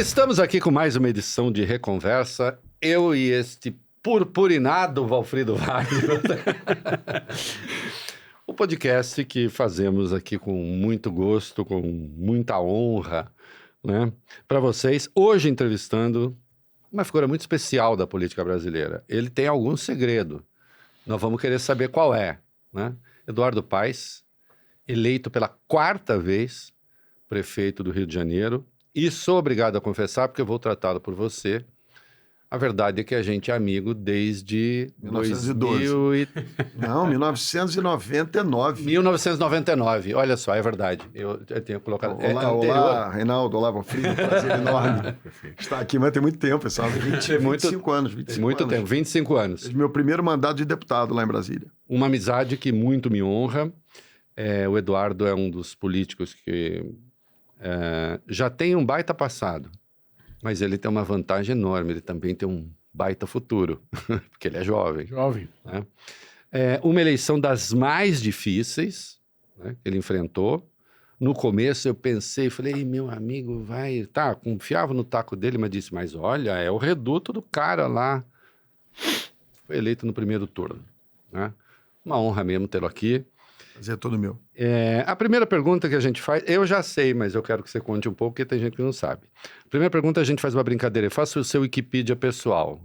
Estamos aqui com mais uma edição de Reconversa. Eu e este purpurinado Valfrido Wagner. O podcast que fazemos aqui com muito gosto, com muita honra, né? Para vocês. Hoje entrevistando uma figura muito especial da política brasileira. Ele tem algum segredo. Nós vamos querer saber qual é, né? Eduardo Paes, eleito pela 4ª vez prefeito do Rio de Janeiro. E sou obrigado a confessar, porque eu vou tratá-lo por você. A verdade é que a gente é amigo desde 1912. Não, 1999. 1999, olha só, é verdade. Eu tenho colocado... Olá, Reinaldo, olá, Valfrido, prazer enorme estar aqui, mas tem muito tempo, pessoal, 25 anos. 25 muito anos. Tempo, 25 anos. Desde meu primeiro mandato de deputado lá em Brasília. Uma amizade que muito me honra. O Eduardo é um dos políticos que já tem um baita passado. Mas ele tem uma vantagem enorme, ele também tem um baita futuro, porque ele é jovem. Né? Uma eleição das mais difíceis, né, que ele enfrentou. No começo eu pensei, falei, meu amigo vai... Tá, confiava no taco dele, mas disse, mas olha, é o reduto do cara lá. Foi eleito no primeiro turno. Né? Uma honra mesmo tê-lo aqui. Prazer todo meu. A primeira pergunta que a gente faz, eu já sei, mas eu quero que você conte um pouco, porque tem gente que não sabe. A primeira pergunta, a gente faz uma brincadeira. Faça o seu Wikipedia pessoal.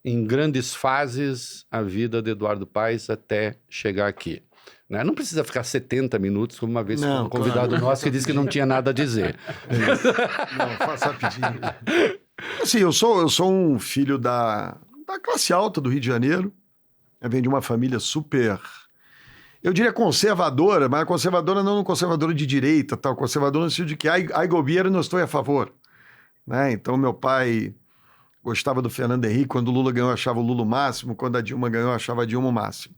Em grandes fases, a vida de Eduardo Paes até chegar aqui. Né? Não precisa ficar 70 minutos, como uma vez um convidado nosso que disse que não tinha nada a dizer. Não, faça rapidinho. Assim, eu sou um filho da classe alta do Rio de Janeiro. Eu venho de uma família super... Eu diria conservadora, mas conservadora não conservadora de direita, tal, conservadora no sentido de que ai governo não estou a favor. Né? Então, meu pai gostava do Fernando Henrique, quando o Lula ganhou, achava o Lula o máximo, quando a Dilma ganhou, achava a Dilma o máximo.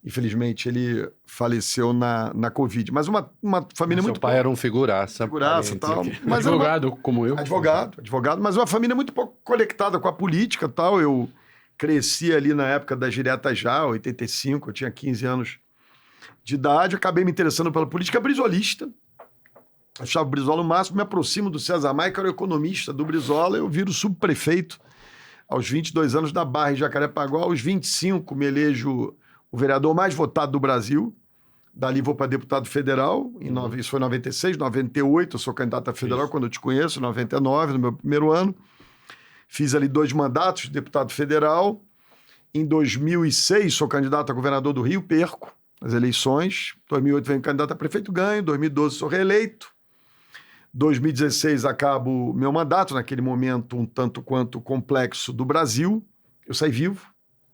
Infelizmente, ele faleceu na Covid. Mas uma família muito... Seu pai era um figuraça. Figuraça e tal. Mas advogado, como eu. Advogado, mas uma família muito pouco conectada com a política e tal. Eu cresci ali na época das diretas já, 85, eu tinha 15 anos de idade, acabei me interessando pela política brisolista. Achava o Brizola o máximo, me aproximo do César Maia, que era o economista do Brizola, eu viro subprefeito aos 22 anos da Barra em Jacarepaguá, aos 25 me elejo o vereador mais votado do Brasil, dali vou para deputado federal, isso foi em 96, 98, eu sou candidato a federal quando eu te conheço, em 99, no meu primeiro ano, fiz ali 2 mandatos de deputado federal, em 2006 sou candidato a governador do Rio, perco as eleições, 2008 venho candidato a prefeito, ganho, 2012 sou reeleito, 2016 acabo meu mandato, naquele momento um tanto quanto complexo do Brasil, eu saí vivo,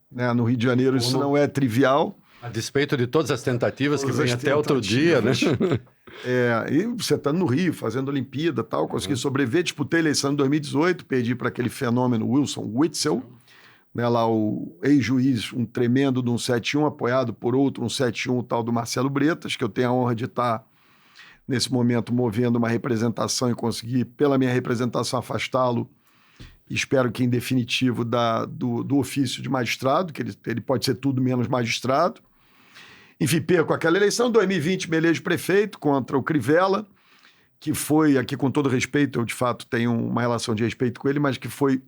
né? No Rio de Janeiro isso não é trivial. A despeito de todas as tentativas que vêm até outro dia, né? E você estando no Rio, fazendo Olimpíada e tal, consegui sobreviver, disputei a eleição em 2018, perdi para aquele fenômeno Wilson Witzel, né, lá o ex-juiz, um tremendo de um 7-1, apoiado por outro, um 7-1, o tal do Marcelo Bretas, que eu tenho a honra de estar, nesse momento, movendo uma representação e conseguir, pela minha representação, afastá-lo, espero que em definitivo, do ofício de magistrado, que ele pode ser tudo menos magistrado. Enfim, perco aquela eleição. Em 2020, me elejo prefeito contra o Crivella, que foi, aqui com todo respeito, eu de fato tenho uma relação de respeito com ele, mas que foi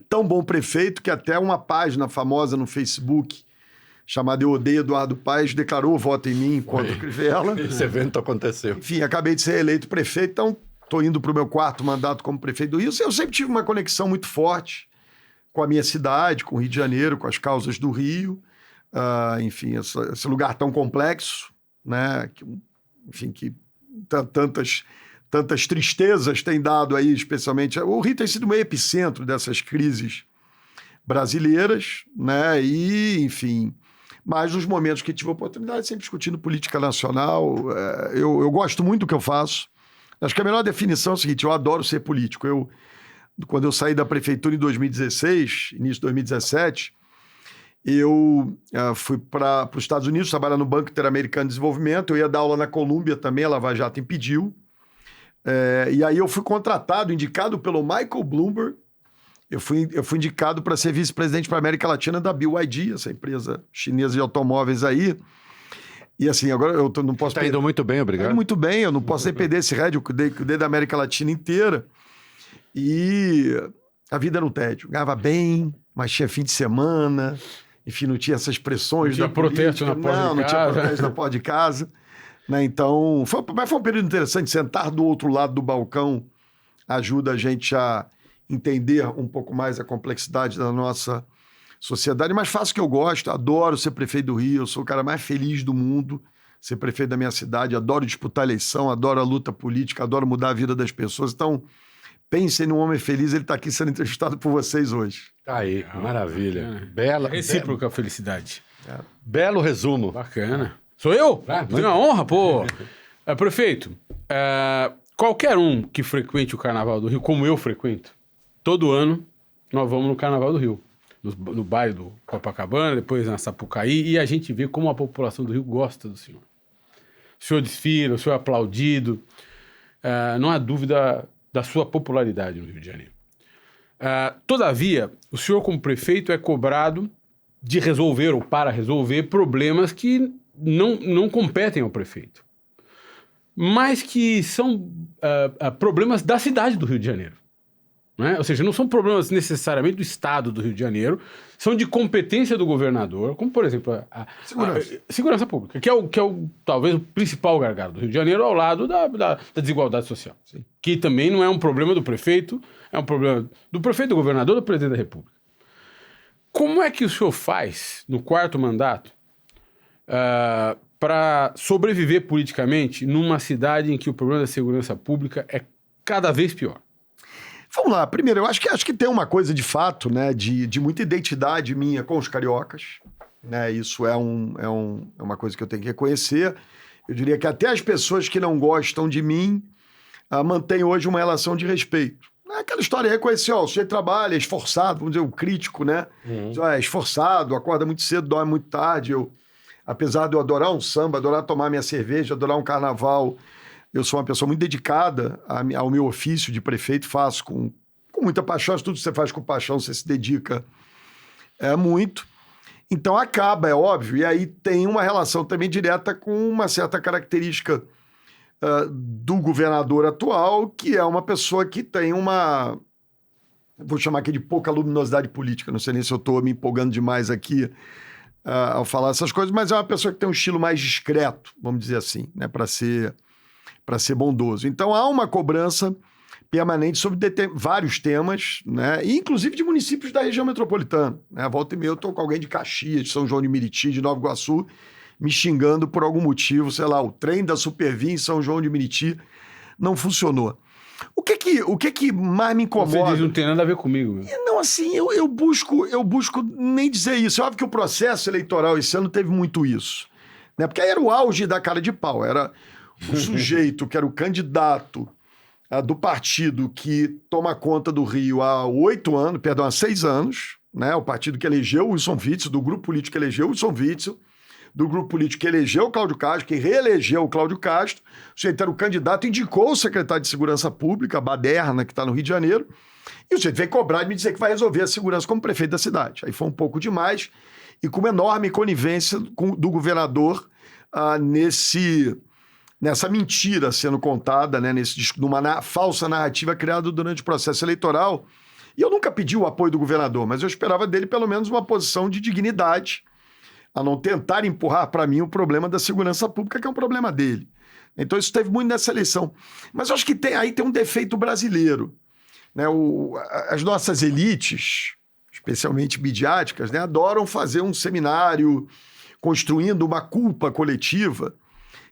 tão bom prefeito que até uma página famosa no Facebook, chamada Eu Odeio Eduardo Paes, declarou voto em mim contra o Crivella. Esse evento aconteceu. Enfim, acabei de ser eleito prefeito, então estou indo para o meu 4º mandato como prefeito do Rio. Eu sempre tive uma conexão muito forte com a minha cidade, com o Rio de Janeiro, com as causas do Rio. Enfim, esse lugar tão complexo, né? Que tantas tristezas tem dado aí, especialmente... O Rio tem sido um epicentro dessas crises brasileiras, né? E, enfim... Mas nos momentos que tive a oportunidade, sempre discutindo política nacional, eu gosto muito do que eu faço. Acho que a melhor definição é o seguinte, eu adoro ser político. Quando eu saí da prefeitura em 2016, início de 2017, eu fui para os Estados Unidos, trabalhar no Banco Interamericano de Desenvolvimento, eu ia dar aula na Colômbia também, a Lava Jato impediu. E aí eu fui contratado, indicado pelo Michael Bloomberg, eu fui indicado para ser vice-presidente para a América Latina da BYD, essa empresa chinesa de automóveis aí. E assim, agora não posso... Está indo muito bem, obrigado. Muito bem, eu não posso nem perder esse rédeo, eu cuidei da América Latina inteira. E a vida era um tédio. Ganhava bem, mas tinha fim de semana, enfim, não tinha essas pressões da política. Protesto na porta de casa. Não tinha protesto na porta de casa. Né? Então, mas foi um período interessante. Sentar do outro lado do balcão ajuda a gente a entender um pouco mais a complexidade da nossa sociedade, mas faço o que eu gosto, adoro ser prefeito do Rio, eu sou o cara mais feliz do mundo, ser prefeito da minha cidade, adoro disputar eleição, adoro a luta política, adoro mudar a vida das pessoas. Então, pensem num homem feliz, ele está aqui sendo entrevistado por vocês hoje. Tá aí, maravilha. Bacana. Bela, Recíproca felicidade. belo resumo. Bacana. Sou eu? Tenho uma honra, pô. Prefeito, qualquer um que frequente o Carnaval do Rio, como eu frequento, todo ano nós vamos no Carnaval do Rio. No bairro do Copacabana, depois na Sapucaí, e a gente vê como a população do Rio gosta do senhor. O senhor desfila, o senhor é aplaudido. Não há dúvida da sua popularidade no Rio de Janeiro. Todavia, o senhor como prefeito é cobrado de resolver ou para resolver problemas que não competem ao prefeito, mas que são problemas da cidade do Rio de Janeiro. Né? Ou seja, não são problemas necessariamente do estado do Rio de Janeiro, são de competência do governador, como, por exemplo, a segurança pública, que é talvez o principal gargalo do Rio de Janeiro, ao lado da desigualdade social. Sim. Que também não é um problema do prefeito, é um problema do prefeito, do governador, do presidente da República. Como é que o senhor faz, no 4º mandato, para sobreviver politicamente numa cidade em que o problema da segurança pública é cada vez pior? Vamos lá, primeiro, eu acho que tem uma coisa de fato, né, de muita identidade minha com os cariocas, né, isso é uma coisa que eu tenho que reconhecer. Eu diria que até as pessoas que não gostam de mim mantêm hoje uma relação de respeito. Aquela história, reconhecer, o sujeito trabalha, é esforçado, vamos dizer, o crítico, né, é esforçado, acorda muito cedo, dorme muito tarde. Apesar de eu adorar um samba, adorar tomar minha cerveja, adorar um carnaval, eu sou uma pessoa muito dedicada ao meu ofício de prefeito, faço com muita paixão, tudo que você faz com paixão, você se dedica muito. Então acaba, é óbvio, e aí tem uma relação também direta com uma certa característica do governador atual, que é uma pessoa que tem vou chamar aqui de pouca luminosidade política, não sei nem se eu estou me empolgando demais aqui ao falar essas coisas, mas é uma pessoa que tem um estilo mais discreto, vamos dizer assim, né, para ser bondoso. Então, há uma cobrança permanente sobre vários temas, né? E inclusive de municípios da região metropolitana. Né? Volta e meia eu estou com alguém de Caxias, de São João de Meriti, de Nova Iguaçu, me xingando por algum motivo, sei lá, o trem da Supervia em São João de Meriti não funcionou. O que que mais me incomoda... Você diz, não tem nada a ver comigo. Meu. Não, assim, eu busco nem dizer isso. É óbvio que o processo eleitoral esse ano teve muito isso. Né? Porque aí era o auge da cara de pau, era... O sujeito que era o candidato do partido que toma conta do Rio há 6 anos, né? O partido que elegeu o Wilson Witzel, do grupo político que elegeu o Wilson Witzel, do grupo político que elegeu o Cláudio Castro, que reelegeu o Cláudio Castro. O sujeito era o candidato, indicou o secretário de Segurança Pública, a Baderna, que está no Rio de Janeiro, e o sujeito veio cobrar e me dizer que vai resolver a segurança como prefeito da cidade. Aí foi um pouco demais, e com uma enorme conivência do governador nessa mentira sendo contada, né, numa falsa narrativa criada durante o processo eleitoral. E eu nunca pedi o apoio do governador, mas eu esperava dele pelo menos uma posição de dignidade, a não tentar empurrar para mim o problema da segurança pública, que é um problema dele. Então isso teve muito nessa eleição. Mas eu acho que aí tem um defeito brasileiro. Né? As nossas elites, especialmente midiáticas, né, adoram fazer um seminário construindo uma culpa coletiva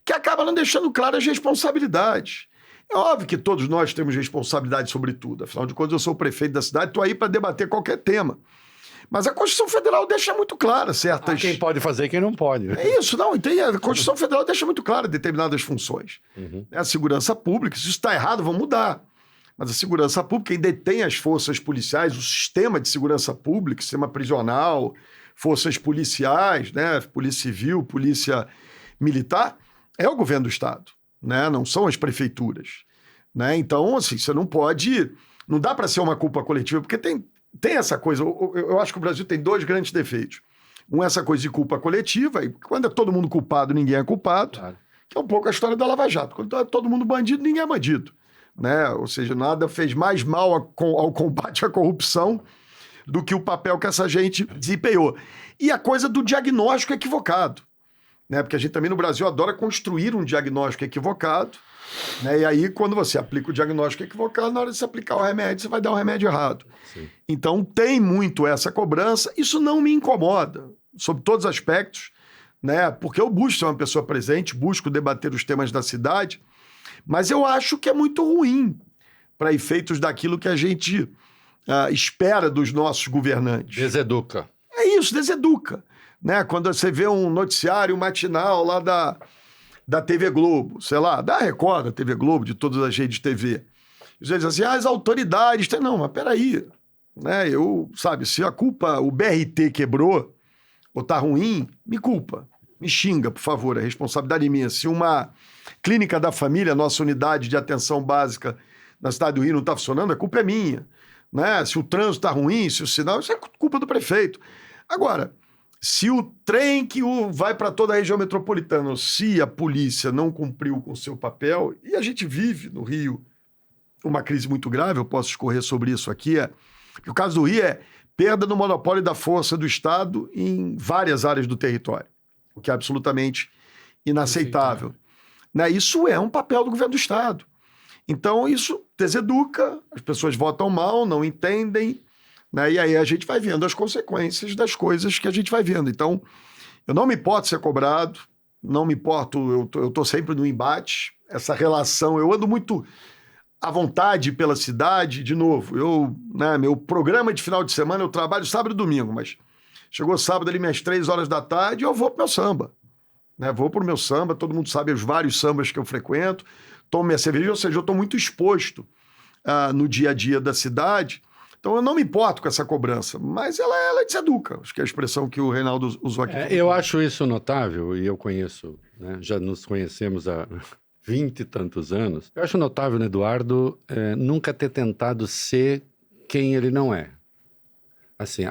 que acaba não deixando claras as responsabilidades. É óbvio que todos nós temos responsabilidade sobre tudo. Afinal de contas, eu sou o prefeito da cidade, estou aí para debater qualquer tema. Mas a Constituição Federal deixa muito clara certas... Quem pode fazer e quem não pode. É isso, não. A Constituição Federal deixa muito clara determinadas funções. A segurança pública, se isso está errado, vamos mudar. Mas a segurança pública, quem detém as forças policiais, o sistema de segurança pública, sistema prisional, forças policiais, né, polícia civil, polícia militar, é o governo do Estado, né? Não são as prefeituras. Né? Então, assim, você não pode... Não dá para ser uma culpa coletiva, porque tem essa coisa. Eu acho que o Brasil tem 2 grandes defeitos. essa coisa de culpa coletiva, e quando é todo mundo culpado, ninguém é culpado, Claro. que é um pouco a história da Lava Jato. Quando é todo mundo bandido, ninguém é bandido. Né? Ou seja, nada fez mais mal ao combate à corrupção do que o papel que essa gente desempenhou. E a coisa do diagnóstico equivocado. Né? Porque a gente também no Brasil adora construir um diagnóstico equivocado, né? E aí, quando você aplica o diagnóstico equivocado, na hora de você aplicar o remédio, você vai dar o remédio errado. Sim. Então, tem muito essa cobrança. Isso não me incomoda, sob todos os aspectos, né? Porque eu busco ser uma pessoa presente, busco debater os temas da cidade, mas eu acho que é muito ruim para efeitos daquilo que a gente espera dos nossos governantes. Deseduca. É isso, deseduca. Né? Quando você vê um noticiário matinal lá da TV Globo, sei lá, da Record, da TV Globo, de todas as redes de TV, eles dizem assim, as autoridades... Não, mas peraí, né? Se a culpa, o BRT quebrou, ou tá ruim, me culpa, me xinga, por favor, a responsabilidade é minha. Se uma clínica da família, nossa unidade de atenção básica na cidade do Rio não está funcionando, a culpa é minha. Né? Se o trânsito está ruim, se o sinal... Isso é culpa do prefeito. Agora, se o trem que vai para toda a região metropolitana, se a polícia não cumpriu com o seu papel, e a gente vive no Rio uma crise muito grave, eu posso escorrer sobre isso aqui, porque o caso do Rio é perda do monopólio da força do Estado em várias áreas do território, o que é absolutamente inaceitável. Né? Isso é um papel do governo do Estado. Então, isso deseduca, as pessoas votam mal, não entendem, né? E aí a gente vai vendo as consequências das coisas que a gente vai vendo. Então, eu não me importo ser cobrado, não me importo, eu estou sempre no embate, essa relação, eu ando muito à vontade pela cidade, de novo, meu programa de final de semana, eu trabalho sábado e domingo, mas chegou sábado ali, minhas 3 horas da tarde, eu vou pro meu samba. Né? Vou pro meu samba, todo mundo sabe os vários sambas que eu frequento, tomo minha cerveja, ou seja, eu estou muito exposto no dia a dia da cidade, então eu não me importo com essa cobrança, mas ela deseduca, acho que é a expressão que o Reinaldo usou aqui. Eu acho isso notável, e eu conheço, né, já nos conhecemos há 20 e tantos anos, eu acho notável no Eduardo nunca ter tentado ser quem ele não é. Assim,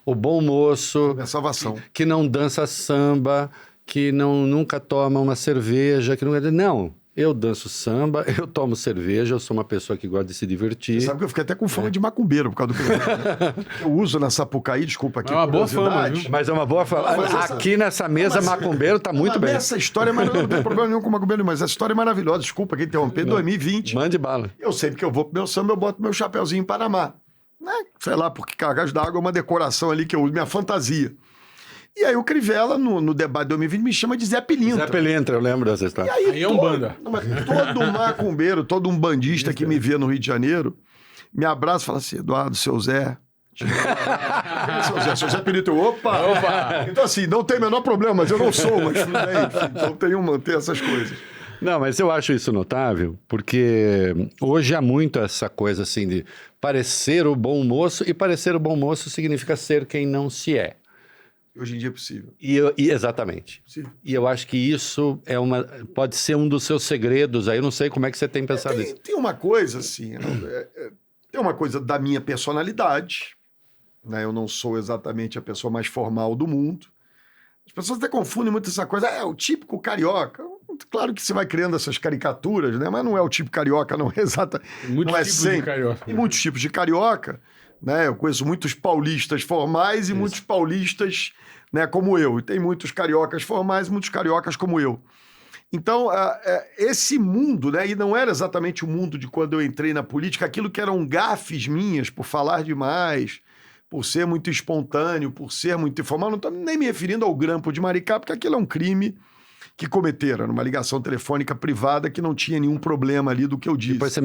o bom moço... Minha salvação. Que não dança samba, que nunca toma uma cerveja, que não... Eu danço samba, eu tomo cerveja, eu sou uma pessoa que gosta de se divertir. Você sabe que eu fiquei até com fama de macumbeiro por causa do que eu uso na Sapucaí, desculpa aqui. É uma boa fama, viu? Mas é uma boa fama. Aqui nessa mesa, macumbeiro tá muito bem. Essa história é maravilhosa, não tem problema nenhum com macumbeiro, mas essa história é maravilhosa. Desculpa aqui interromper, 2020. Mande bala. Eu sempre que eu vou pro meu samba, eu boto meu chapeuzinho em Panamá. Né? Sei lá, porque cargas d'água é uma decoração ali que eu uso, minha fantasia. E aí o Crivella, no debate de 2020, me chama de Zé Pilintra. Zé Pilintra, eu lembro dessa história. Aí é um banda. Todo macumbeiro, todo um bandista que me vê no Rio de Janeiro, me abraça e fala assim, Eduardo, seu Zé... seu Zé Pilintra, opa! Então assim, não tem o menor problema, mas eu não sou, mas tudo bem. Enfim, então tenho que manter essas coisas. Não, mas eu acho isso notável, porque hoje há muito essa coisa assim de parecer o bom moço, e parecer o bom moço significa ser quem não se é. Hoje em dia é possível. Exatamente. Possível. E eu acho que isso pode ser um dos seus segredos. Aí eu não sei como é que você tem pensado isso. Tem uma coisa assim, tem uma coisa da minha personalidade, né? Eu não sou exatamente a pessoa mais formal do mundo. As pessoas até confundem muito essa coisa, o típico carioca. Claro que você vai criando essas caricaturas, né? Mas não é o tipo carioca, não é exata. Não é sempre. De carioca. Tem muitos tipos de carioca, né? Eu conheço muitos paulistas formais e muitos paulistas, né, como eu. E tem muitos cariocas formais e muitos cariocas como eu. Então, esse mundo, né? E não era exatamente o mundo de quando eu entrei na política, aquilo que eram gafes minhas por falar demais, por ser muito espontâneo, por ser muito informal. Não estou nem me referindo ao grampo de Maricá, porque aquilo é um crime que cometeram, numa ligação telefônica privada que não tinha nenhum problema ali do que eu disse. Depois você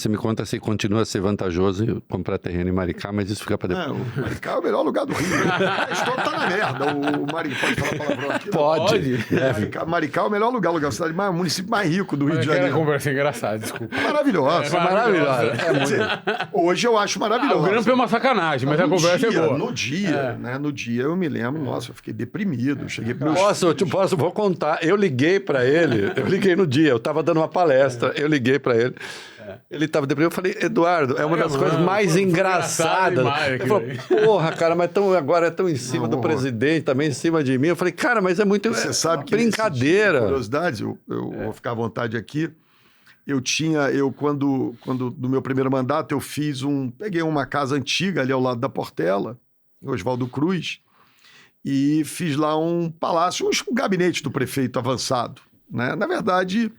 me conta se continua a ser vantajoso comprar terreno em Maricá, mas isso fica para depois. Não, Maricá é o melhor lugar do Rio. A história tá na merda. O Maricá, pode falar palavrão aqui? Pode. Maricá é o melhor lugar, o município mais rico do Rio de Janeiro. Aquela conversa engraçada, desculpa. Maravilhosa. É maravilhosa. Quer dizer, hoje eu acho maravilhosa. O grampo é uma sacanagem, mas a conversa é boa. No dia eu me lembro, nossa, eu fiquei deprimido. Cheguei pro meu Vou contar. eu liguei para ele, eu liguei no dia, eu estava dando uma palestra, eu liguei para ele. Ele estava deprimido, eu falei, Eduardo, é uma das coisas mais engraçadas. Ele falou, porra, cara, mas agora é tão em cima do presidente, também em cima de mim. Eu falei, cara, mas é muito Você sabe que brincadeira. Curiosidade, eu vou ficar à vontade aqui. Quando no meu primeiro mandato, peguei uma casa antiga ali ao lado da Portela, Oswaldo Cruz, e fiz lá um palácio, um gabinete do prefeito avançado, né? Na verdade,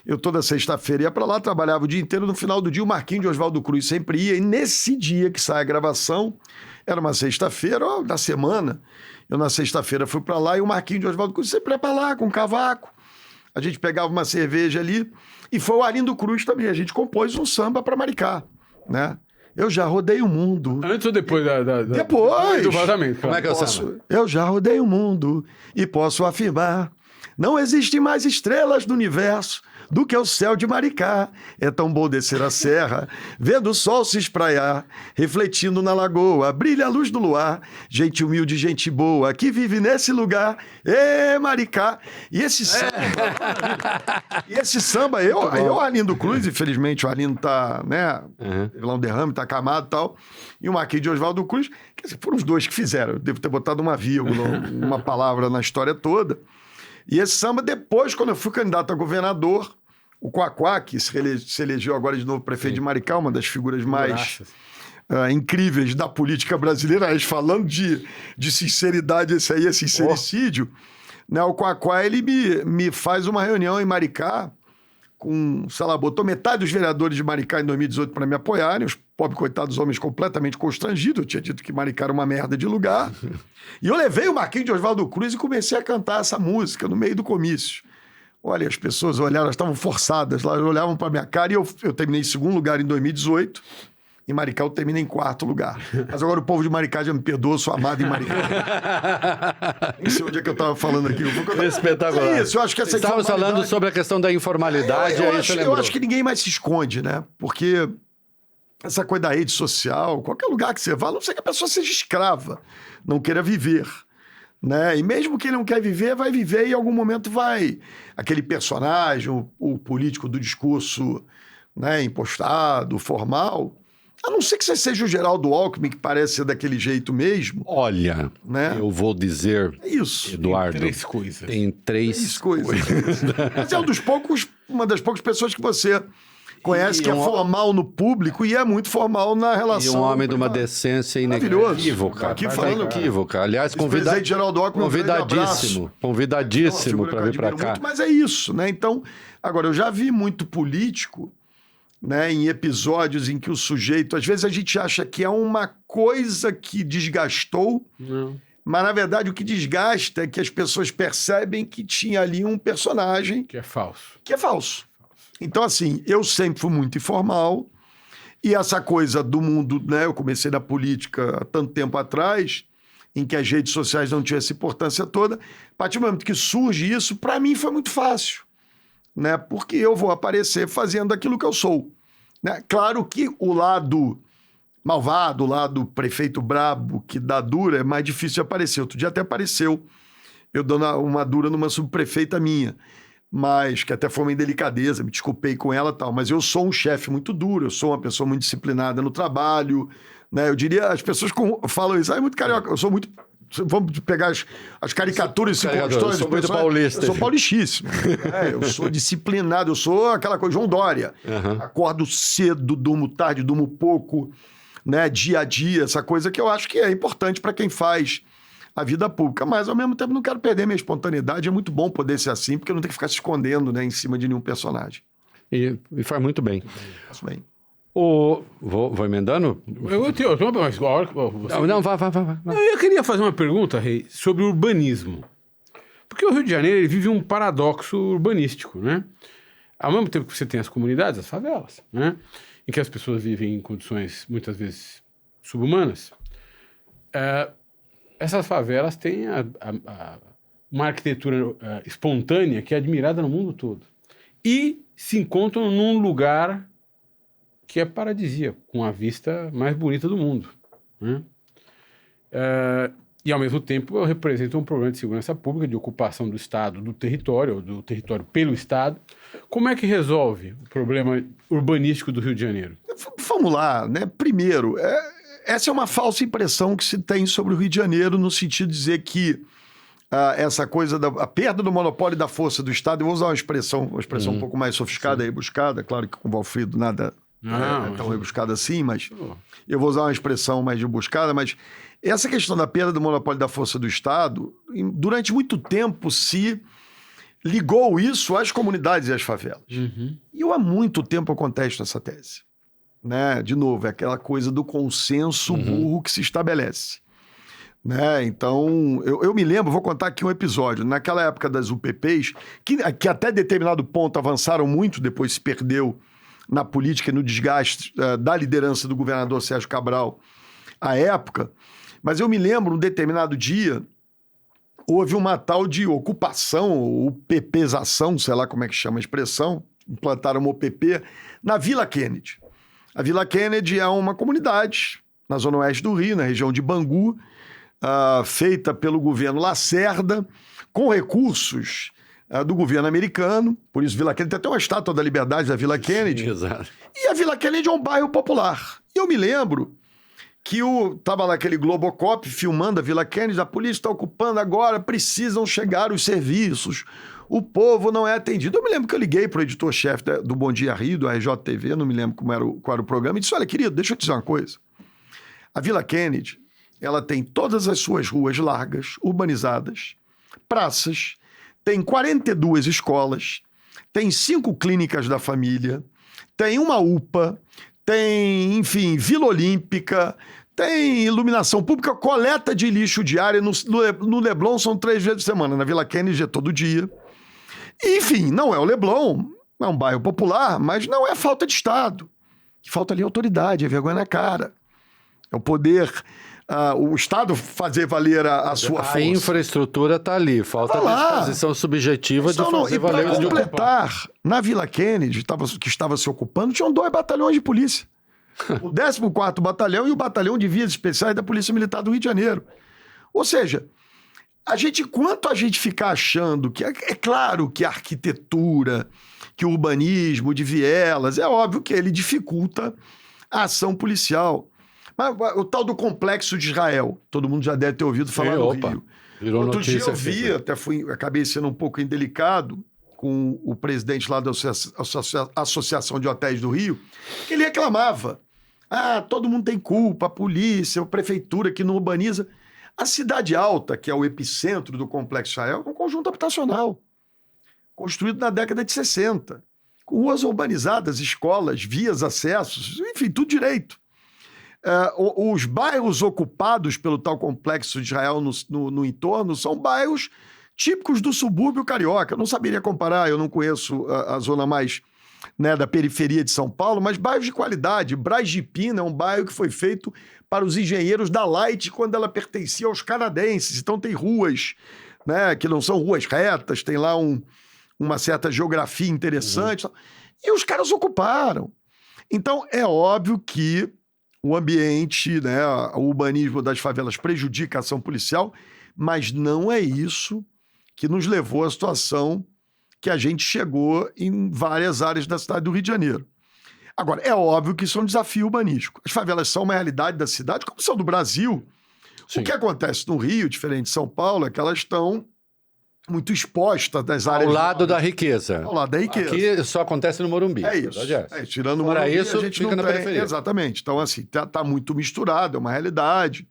eu toda sexta-feira ia para lá, trabalhava o dia inteiro, no final do dia o Marquinhos de Oswaldo Cruz sempre ia, e nesse dia que sai a gravação, era uma sexta-feira, da semana, eu na sexta-feira fui para lá e o Marquinhos de Oswaldo Cruz sempre ia para lá com um cavaco, a gente pegava uma cerveja ali, e foi o Arlindo Cruz também, a gente compôs um samba para Maricá, né? Eu já rodei o mundo. Antes ou depois Depois! Do vazamento. Como é que é o samba? Eu já rodei o mundo e posso afirmar, não existem mais estrelas no universo do que o céu de Maricá. É tão bom descer a serra, vendo o sol se espraiar, refletindo na lagoa, brilha a luz do luar, gente humilde, gente boa, que vive nesse lugar, Maricá. E esse samba, eu Arlindo Cruz, infelizmente o Arlindo tá, né, teve lá um derrame, tá acamado e tal, e o Marquinhos de Oswaldo Cruz, quer dizer, foram os dois que fizeram, eu devo ter botado uma vírgula, uma palavra na história toda. E esse samba, depois, quando eu fui candidato a governador, o Quaquá, que se elegeu agora de novo prefeito de Maricá, uma das figuras mais incríveis da política brasileira, mas falando de sinceridade, esse aí é sincericídio, né? O Quaquá, ele me faz uma reunião em Maricá com, sei lá, botou metade dos vereadores de Maricá em 2018 para me apoiarem, os pobres coitados homens completamente constrangidos, eu tinha dito que Maricá era uma merda de lugar, e eu levei o Marquinhos de Oswaldo Cruz e comecei a cantar essa música no meio do comício. Olha, as pessoas olharam, elas estavam forçadas, elas olhavam para minha cara e eu terminei em segundo lugar em 2018, em Maricá eu terminei em quarto lugar. Mas agora o povo de Maricá já me perdoa, sou amado em Maricá. Nem sei onde é que eu estava falando aqui. Espetacular. É isso, eu acho que essa Estávamos falando sobre a questão da informalidade. Eu acho que ninguém mais se esconde, né? Porque essa coisa da rede social, qualquer lugar que você vá, a não sei que a pessoa seja escrava, não queira viver. Né? E mesmo quem não quer viver, vai viver e em algum momento vai. Aquele personagem, o político do discurso, né, impostado, formal, a não ser que você seja o Geraldo Alckmin, que parece ser daquele jeito mesmo. Olha, né? Eu vou dizer, isso. Eduardo, tem três coisas. Tem três coisas. Mas é uma das poucas pessoas que você conhece que é formal no público e é muito formal na relação. E um homem de uma decência inequívoca. Aqui falando equívoca. Aliás, convidadíssimo para vir para cá. Muito, mas é isso, né? Então, agora, eu já vi muito político, né, em episódios em que o sujeito, às vezes a gente acha que é uma coisa que desgastou, mas na verdade o que desgasta é que as pessoas percebem que tinha ali um personagem que é falso. Então, assim, eu sempre fui muito informal e essa coisa do mundo, né? Eu comecei na política há tanto tempo atrás, em que as redes sociais não tinham essa importância toda. A partir do momento que surge isso, para mim foi muito fácil, né? Porque eu vou aparecer fazendo aquilo que eu sou, né? Claro que o lado malvado, o lado prefeito brabo, que dá dura, é mais difícil de aparecer. Outro dia até apareceu eu dando uma dura numa subprefeita minha, mas que até foi uma indelicadeza, me desculpei com ela e tal, mas eu sou um chefe muito duro, eu sou uma pessoa muito disciplinada no trabalho, né? Eu diria, as pessoas falam isso, é muito carioca, eu sou muito... Vamos pegar as caricaturas e eu sou muito paulista. Eu sou paulistíssimo. Eu sou disciplinado, eu sou aquela coisa, João Dória. Acordo cedo, durmo tarde, durmo pouco, né? Dia a dia, essa coisa que eu acho que é importante para quem faz a vida pública, mas ao mesmo tempo não quero perder minha espontaneidade, é muito bom poder ser assim, porque eu não tenho que ficar se escondendo, né, em cima de nenhum personagem. E faz muito bem. Faço bem. Vou emendando? Eu queria fazer uma pergunta, Rei, sobre urbanismo. Porque o Rio de Janeiro ele vive um paradoxo urbanístico, né? Ao mesmo tempo que você tem as comunidades, as favelas, né? Em que as pessoas vivem em condições, muitas vezes, subhumanas. Essas favelas têm uma arquitetura espontânea que é admirada no mundo todo. E se encontram num lugar que é paradisíaco, com a vista mais bonita do mundo, né? E, ao mesmo tempo, representa um problema de segurança pública, de ocupação do Estado, do território pelo Estado. Como é que resolve o problema urbanístico do Rio de Janeiro? Vamos lá, né? Primeiro, essa é uma falsa impressão que se tem sobre o Rio de Janeiro, no sentido de dizer que essa coisa a perda do monopólio da força do Estado, eu vou usar uma expressão um pouco mais sofiscada e rebuscada, claro que com o Valfrido nada é tão rebuscado assim, mas eu vou usar uma expressão mais rebuscada, mas essa questão da perda do monopólio da força do Estado, durante muito tempo se ligou isso às comunidades e às favelas. E eu há muito tempo contesto essa tese. Né? De novo, é aquela coisa do consenso burro que se estabelece. Né? Então, eu me lembro, vou contar aqui um episódio, naquela época das UPPs, que até determinado ponto avançaram muito, depois se perdeu na política e no desgaste da liderança do governador Sérgio Cabral à época, mas eu me lembro, um determinado dia, houve uma tal de ocupação, ou UPPização, sei lá como é que chama a expressão, implantaram uma UPP na Vila Kennedy. A Vila Kennedy é uma comunidade na zona oeste do Rio, na região de Bangu, feita pelo governo Lacerda, com recursos do governo americano. Por isso, Vila Kennedy tem até uma estátua da liberdade da Vila Kennedy. Sim, exato. E a Vila Kennedy é um bairro popular. E eu me lembro que estava lá aquele Globocop filmando a Vila Kennedy, a polícia está ocupando agora, precisam chegar os serviços, o povo não é atendido. Eu me lembro que eu liguei para o editor-chefe do Bom Dia Rio, do RJTV, não me lembro qual era o programa, e disse, olha, querido, deixa eu te dizer uma coisa. A Vila Kennedy, ela tem todas as suas ruas largas, urbanizadas, praças, tem 42 escolas, tem 5 clínicas da família, tem uma UPA, tem, enfim, Vila Olímpica, tem iluminação pública, coleta de lixo diária. No Leblon são 3 vezes por semana, na Vila Kennedy é todo dia. Enfim, não é o Leblon, é um bairro popular, mas não é falta de Estado. Falta ali autoridade, é vergonha na cara. É o poder, o Estado fazer valer a sua força. A infraestrutura está ali, falta a disposição subjetiva de fazer valer. Para completar, na Vila Kennedy, que estava se ocupando, tinham 2 batalhões de polícia. O 14º Batalhão e o Batalhão de Vias Especiais da Polícia Militar do Rio de Janeiro. Ou seja, enquanto a gente ficar achando que... É claro que a arquitetura, que o urbanismo de vielas, é óbvio que ele dificulta a ação policial. Mas o tal do Complexo de Israel, todo mundo já deve ter ouvido falar no Rio. Virou Outro notícia. Dia eu vi, acabei sendo um pouco indelicado com o presidente lá da Associação de Hotéis do Rio, que ele reclamava. Todo mundo tem culpa, a polícia, a prefeitura que não urbaniza. A Cidade Alta, que é o epicentro do Complexo Israel, é um conjunto habitacional, construído na década de 60, com ruas urbanizadas, escolas, vias, acessos, enfim, tudo direito. Os bairros ocupados pelo tal Complexo de Israel no entorno são bairros típicos do subúrbio carioca. Eu não saberia comparar, eu não conheço a zona mais da periferia de São Paulo, mas bairros de qualidade. Braz de Pina é um bairro que foi feito para os engenheiros da Light quando ela pertencia aos canadenses. Então tem ruas que não são ruas retas, tem lá uma certa geografia interessante. E os caras ocuparam. Então é óbvio que o ambiente, o urbanismo das favelas prejudica a ação policial, mas não é isso que nos levou à situação que a gente chegou em várias áreas da cidade do Rio de Janeiro. Agora, é óbvio que isso é um desafio urbanístico. As favelas são uma realidade da cidade, como são do Brasil. Sim. O que acontece no Rio, diferente de São Paulo, é que elas estão muito expostas das áreas... Ao lado da riqueza. Ao lado da riqueza. Aqui só acontece no Morumbi. É isso. Tirando o Morumbi, isso, a gente fica não na periferia. Exatamente. Então, assim, tá muito misturado, é uma realidade.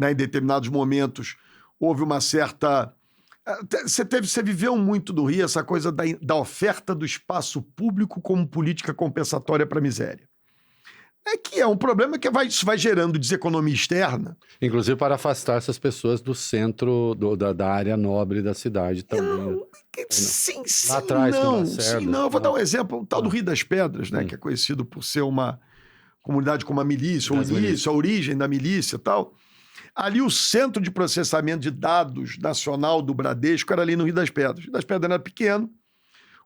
Em determinados momentos, houve uma certa... Você viveu muito do Rio essa coisa da oferta do espaço público como política compensatória para a miséria. Que é um problema que isso vai gerando deseconomia externa. Inclusive para afastar essas pessoas do centro, da área nobre da cidade também. Sim, lá atrás, não. Eu vou dar um exemplo. O tal do Rio das Pedras, que é conhecido por ser uma comunidade com uma milícia, a origem da milícia e tal. Ali o centro de processamento de dados nacional do Bradesco era ali no Rio das Pedras. O Rio das Pedras era pequeno.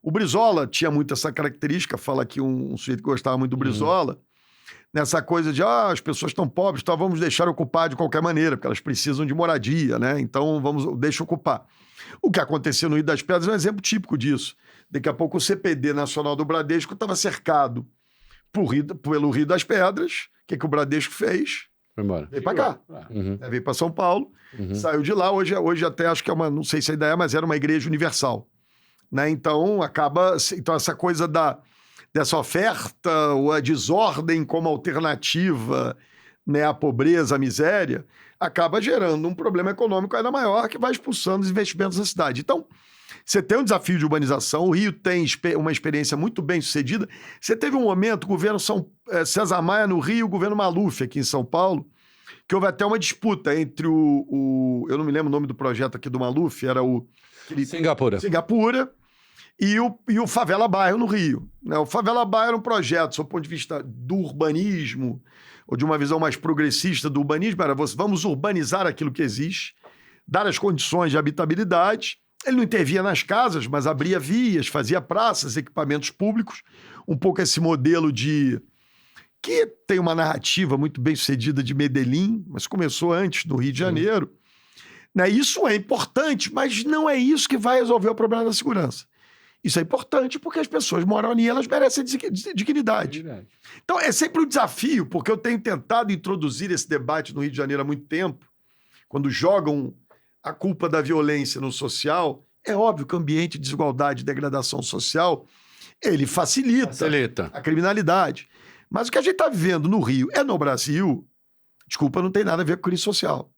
O Brizola tinha muito essa característica, fala aqui um sujeito que gostava muito do Brizola. nessa coisa de as pessoas estão pobres, então vamos deixar ocupar de qualquer maneira, porque elas precisam de moradia, né? Então deixa ocupar. O que aconteceu no Rio das Pedras é um exemplo típico disso. Daqui a pouco o CPD Nacional do Bradesco estava cercado pelo Rio das Pedras. O que o Bradesco fez? Foi embora. Veio para cá. Veio para São Paulo, saiu de lá. Hoje até acho que não sei se ainda é, mas era uma igreja universal. Né? Então, essa coisa dessa oferta ou a desordem como alternativa, né, à pobreza, à miséria, acaba gerando um problema econômico ainda maior que vai expulsando os investimentos da cidade. Então, você tem um desafio de urbanização, o Rio tem uma experiência muito bem sucedida. Você teve um momento, o governo César Maia no Rio, o governo Maluf aqui em São Paulo, que houve até uma disputa entre eu não me lembro o nome do projeto aqui do Maluf, era Singapura e o Favela Bairro no Rio. Né? O Favela Bairro era um projeto, do ponto de vista do urbanismo, ou de uma visão mais progressista do urbanismo, era vamos urbanizar aquilo que existe, dar as condições de habitabilidade. Ele não intervia nas casas, mas abria vias, fazia praças, equipamentos públicos, um pouco esse modelo que tem uma narrativa muito bem sucedida de Medellín, mas começou antes, no Rio de Janeiro. Né? Isso é importante, mas não é isso que vai resolver o problema da segurança. Isso é importante porque as pessoas moram ali e elas merecem dignidade. Então, é sempre um desafio, porque eu tenho tentado introduzir esse debate no Rio de Janeiro há muito tempo, quando jogam a culpa da violência no social. É óbvio que o ambiente de desigualdade e degradação social, ele facilita a criminalidade. Mas o que a gente está vivendo no Rio no Brasil, desculpa, não tem nada a ver com crise social.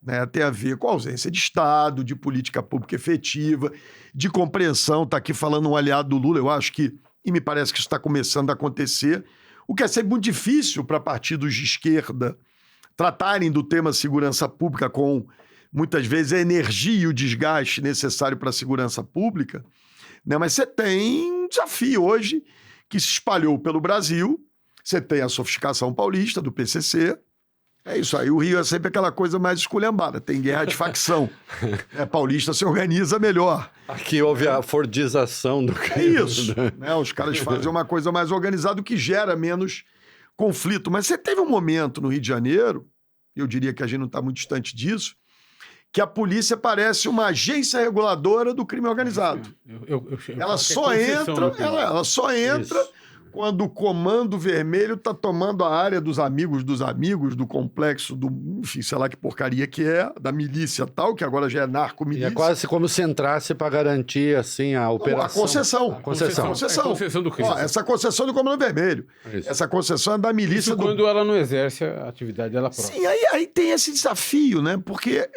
Né? Tem a ver com a ausência de Estado, de política pública efetiva, de compreensão. Está aqui falando um aliado do Lula, eu acho que, e me parece que isso está começando a acontecer, o que é sempre muito difícil para partidos de esquerda tratarem do tema segurança pública com, muitas vezes, a energia e o desgaste necessário para a segurança pública. Né? Mas você tem um desafio hoje que se espalhou pelo Brasil. Você tem a sofisticação paulista do PCC. É isso aí. O Rio é sempre aquela coisa mais esculhambada. Tem guerra de facção. Paulista se organiza melhor. Aqui houve a fordização do crime. É isso. Né? Os caras fazem uma coisa mais organizada, o que gera menos conflito. Mas você teve um momento no Rio de Janeiro, eu diria que a gente não está muito distante disso, que a polícia parece uma agência reguladora do crime organizado. Ela só entra quando o Comando Vermelho está tomando a área dos amigos, do complexo, enfim, sei lá que porcaria que é, da milícia tal, que agora já é narcomilícia. E é quase como se entrasse para garantir, assim, a operação. A concessão do crime. Essa concessão do Comando Vermelho. Isso. Essa concessão é da milícia. Isso quando ela não exerce a atividade dela própria. Sim, aí tem esse desafio, né? Porque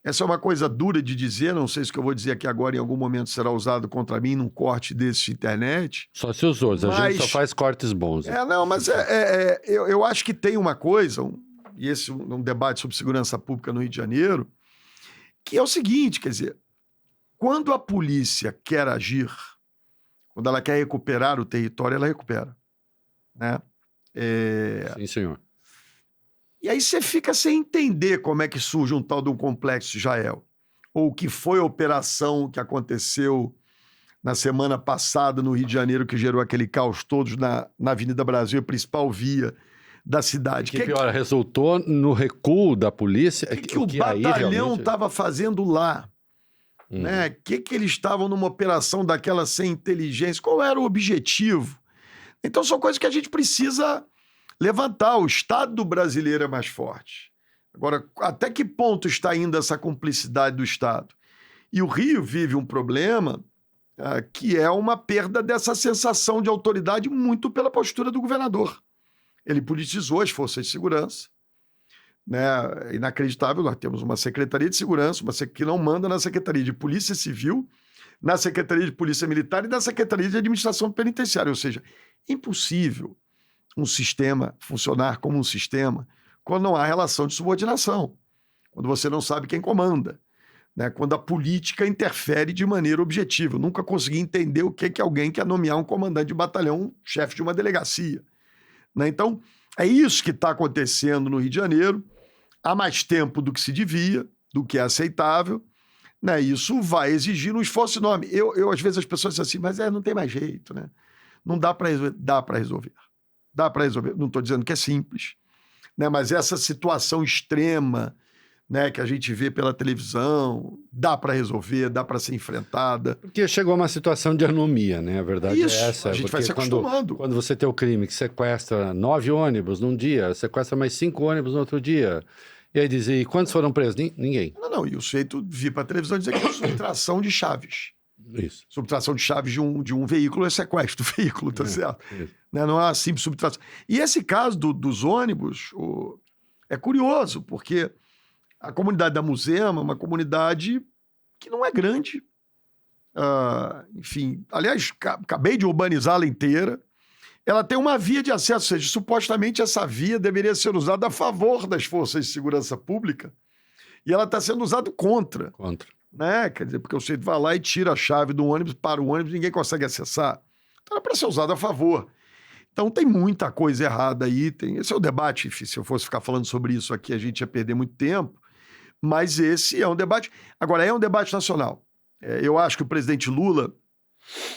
essa é uma coisa dura de dizer, não sei se o que eu vou dizer aqui agora em algum momento será usado contra mim num corte desse de internet. Só se usou, a gente só faz cortes bons. Mas eu acho que tem uma coisa, e esse é um debate sobre segurança pública no Rio de Janeiro, que é o seguinte, quer dizer, quando a polícia quer agir, quando ela quer recuperar o território, ela recupera. Né? Sim, senhor. E aí você fica sem entender como é que surge um tal de um complexo Jael. Ou o que foi a operação que aconteceu na semana passada no Rio de Janeiro, que gerou aquele caos todo na Avenida Brasil, a principal via da cidade. Que pior, resultou no recuo da polícia. O que o batalhão estava fazendo lá? Né? Que eles estavam numa operação daquela sem inteligência? Qual era o objetivo? Então são coisas que a gente precisa levantar. O Estado brasileiro é mais forte. Agora, até que ponto está indo essa cumplicidade do Estado? E o Rio vive um problema que é uma perda dessa sensação de autoridade muito pela postura do governador. Ele politizou as forças de segurança. Né? Inacreditável, nós temos uma Secretaria de Segurança, que não manda na Secretaria de Polícia Civil, na Secretaria de Polícia Militar e na Secretaria de Administração Penitenciária. Ou seja, é impossível um sistema funcionar como um sistema quando não há relação de subordinação, quando você não sabe quem comanda, né? Quando a política interfere de maneira objetiva. Eu nunca consegui entender o que alguém quer nomear um comandante de batalhão, chefe de uma delegacia. Né? Então, é isso que está acontecendo no Rio de Janeiro, há mais tempo do que se devia, do que é aceitável. Né? Isso vai exigir um esforço enorme. Às vezes as pessoas dizem assim, mas não tem mais jeito, né? Não dá para resolver. Dá para resolver. Não estou dizendo que é simples, né? Mas essa situação extrema, né, que a gente vê pela televisão, dá para resolver, dá para ser enfrentada. Porque chegou a uma situação de anomia, né? A verdade Isso, é essa. a gente vai se quando, acostumando. quando você tem o crime que sequestra 9 ônibus num dia, sequestra mais 5 ônibus no outro dia, e aí diz, e quantos foram presos? Ninguém. Não, e o sujeito vir para a televisão dizer que é subtração de chaves. Isso. Subtração de chaves de um veículo é sequestro do veículo, tá certo? Isso. Né? Não é uma simples subtração. E esse caso dos ônibus é curioso, porque a comunidade da Musema é uma comunidade que não é grande. Enfim, aliás, acabei de urbanizá-la inteira. Ela tem uma via de acesso, ou seja, supostamente essa via deveria ser usada a favor das forças de segurança pública e ela está sendo usada contra. Né? Quer dizer, porque o sujeito vai lá e tira a chave do ônibus, para o ônibus, ninguém consegue acessar. Então era para ser usado a favor. Então tem muita coisa errada aí. Esse é o debate, enfim, se eu fosse ficar falando sobre isso aqui, a gente ia perder muito tempo. Mas esse é um debate... Agora, é um debate nacional. Eu acho que o presidente Lula,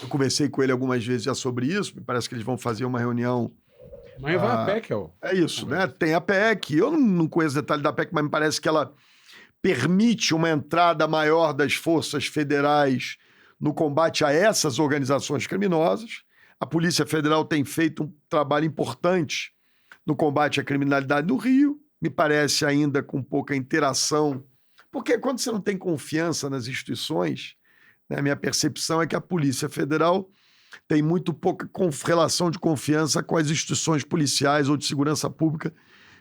eu conversei com ele algumas vezes já sobre isso, me parece que eles vão fazer uma reunião... Amanhã vai a PEC, ó. É isso, né? Tem a PEC, eu não conheço detalhe da PEC, mas me parece que ela permite uma entrada maior das forças federais no combate a essas organizações criminosas. A Polícia Federal tem feito um trabalho importante no combate à criminalidade no Rio, me parece ainda com pouca interação, porque quando você não tem confiança nas instituições, né, minha percepção é que a Polícia Federal tem muito pouca relação de confiança com as instituições policiais ou de segurança pública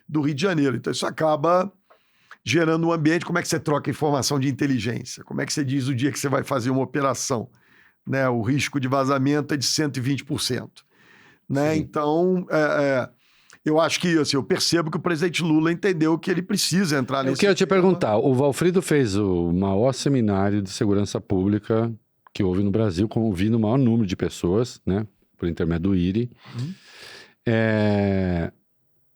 do Rio de Janeiro. Então isso acaba gerando um ambiente, como é que você troca informação de inteligência? Como é que você diz o dia que você vai fazer uma operação? Né, o risco de vazamento é de 120%. Né? Então, eu acho que assim, eu percebo que o presidente Lula entendeu que ele precisa entrar nesse... Eu queria te perguntar, o Valfrido fez o maior seminário de segurança pública que houve no Brasil, convindo o maior número de pessoas, né, por intermédio do IRI.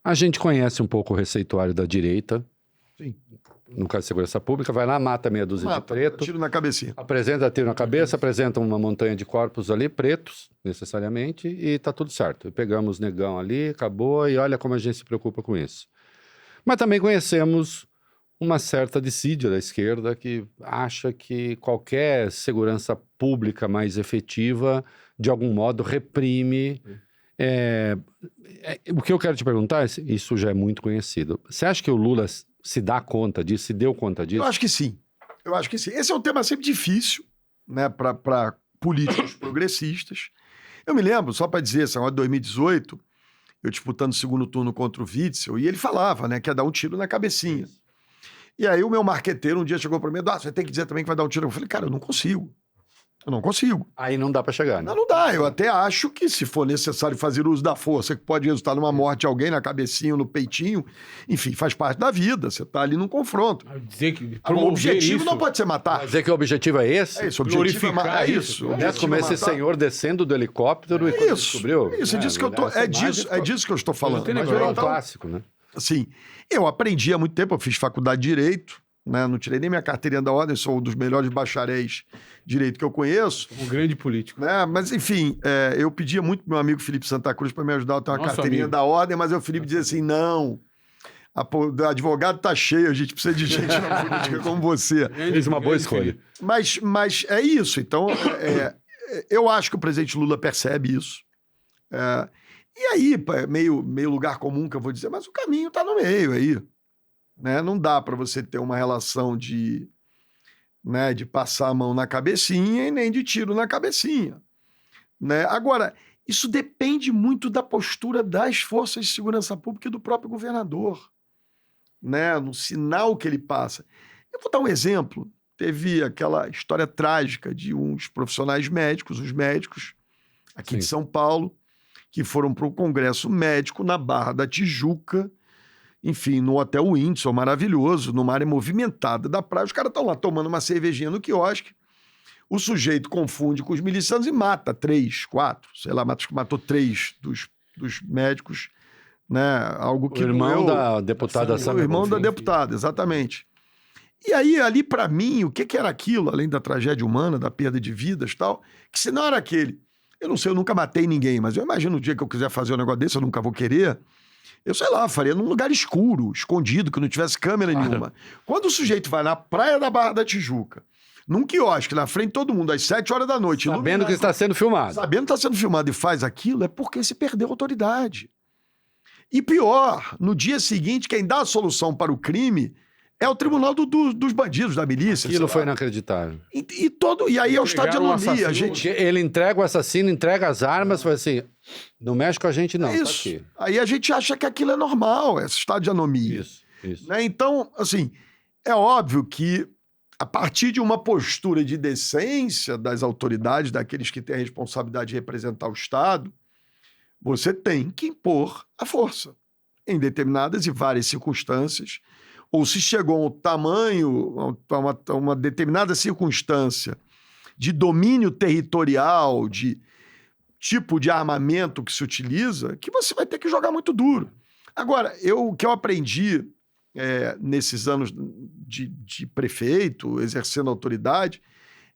A gente conhece um pouco o receituário da direita. Sim. No caso de segurança pública, vai lá, mata meia dúzia de preto. Tiro na cabecinha. Apresenta tiro na cabeça, apresenta uma montanha de corpos ali, pretos, necessariamente, e tá tudo certo. Pegamos negão ali, acabou, e olha como a gente se preocupa com isso. Mas também conhecemos uma certa dissídia da esquerda que acha que qualquer segurança pública mais efetiva, de algum modo, reprime... o que eu quero te perguntar, isso já é muito conhecido. Você acha que o Lula se dá conta disso, se deu conta disso? Eu acho que sim. Esse é um tema sempre difícil, né, para políticos progressistas. Eu me lembro, só para dizer, esse ano de 2018, eu disputando o segundo turno contra o Witzel, e ele falava, né, que ia dar um tiro na cabecinha. E aí o meu marqueteiro um dia chegou para mim, você tem que dizer também que vai dar um tiro. Eu falei, cara, eu não consigo. Aí não dá para chegar, né? Não dá. Eu até acho que se for necessário fazer uso da força, que pode resultar numa morte de alguém na cabecinha ou no peitinho, enfim, faz parte da vida. Você tá ali num confronto. Dizer que O objetivo não pode ser matar. Dizer que o objetivo é esse? É isso, o objetivo glorificar é isso. Aliás, como esse senhor descendo do helicóptero e quando descobriu. Isso, é disso que eu tô, é disso que eu estou falando. Mas virou um clássico, né? Assim, eu aprendi há muito tempo, eu fiz faculdade de Direito, né? Não tirei nem minha carteirinha da ordem, sou um dos melhores bacharéis de Direito que eu conheço. Um grande político. Né? Mas, enfim, eu pedia muito pro meu amigo Felipe Santa Cruz para me ajudar a ter uma Nosso carteirinha amigo. da ordem, mas o Felipe dizia assim, não, o advogado tá cheio, a gente precisa de gente na política como você. Fez uma boa escolha. Mas é isso, então eu acho que o presidente Lula percebe isso. E aí, meio lugar comum que eu vou dizer, mas o caminho tá no meio aí. Né? Não dá para você ter uma relação de passar a mão na cabecinha e nem de tiro na cabecinha. Né? Agora, isso depende muito da postura das forças de segurança pública e do próprio governador, né? No sinal que ele passa. Eu vou dar um exemplo. Teve aquela história trágica de uns profissionais médicos, os médicos aqui de São Paulo, que foram para o Congresso Médico na Barra da Tijuca, enfim, no Hotel Windsor, maravilhoso, numa área movimentada da praia. Os caras estão lá tomando uma cervejinha no quiosque. O sujeito confunde com os milicianos e mata 3, 4, sei lá, matou 3 dos médicos, né? Algo que o irmão da deputada Samia. O irmão da deputada, exatamente. E aí, ali, para mim, o que era aquilo, além da tragédia humana, da perda de vidas e tal, que se não era aquele Eu não sei, eu nunca matei ninguém, mas eu imagino o dia que eu quiser fazer um negócio desse, eu nunca vou querer. Eu sei lá, faria num lugar escuro, escondido, que não tivesse câmera nenhuma. Quando o sujeito vai na praia da Barra da Tijuca, num quiosque, na frente de todo mundo, às 7 horas da noite... Sabendo que está sendo filmado. Sabendo que está sendo filmado e faz aquilo, é porque se perdeu a autoridade. E pior, no dia seguinte, quem dá a solução para o crime é o tribunal dos bandidos, da milícia. Aquilo foi inacreditável. E aí é o estado de anomia. Ele entrega o assassino, entrega as armas, foi assim, não mexe com a gente não. É isso. Tá, aí a gente acha que aquilo é normal, esse estado de anomia. Isso. Né? Então, assim, é óbvio que a partir de uma postura de decência das autoridades, daqueles que têm a responsabilidade de representar o Estado, você tem que impor a força em determinadas e várias circunstâncias, ou se chegou a um tamanho, a uma determinada circunstância de domínio territorial, de tipo de armamento que se utiliza, que você vai ter que jogar muito duro. Agora, o que eu aprendi nesses anos de prefeito, exercendo autoridade,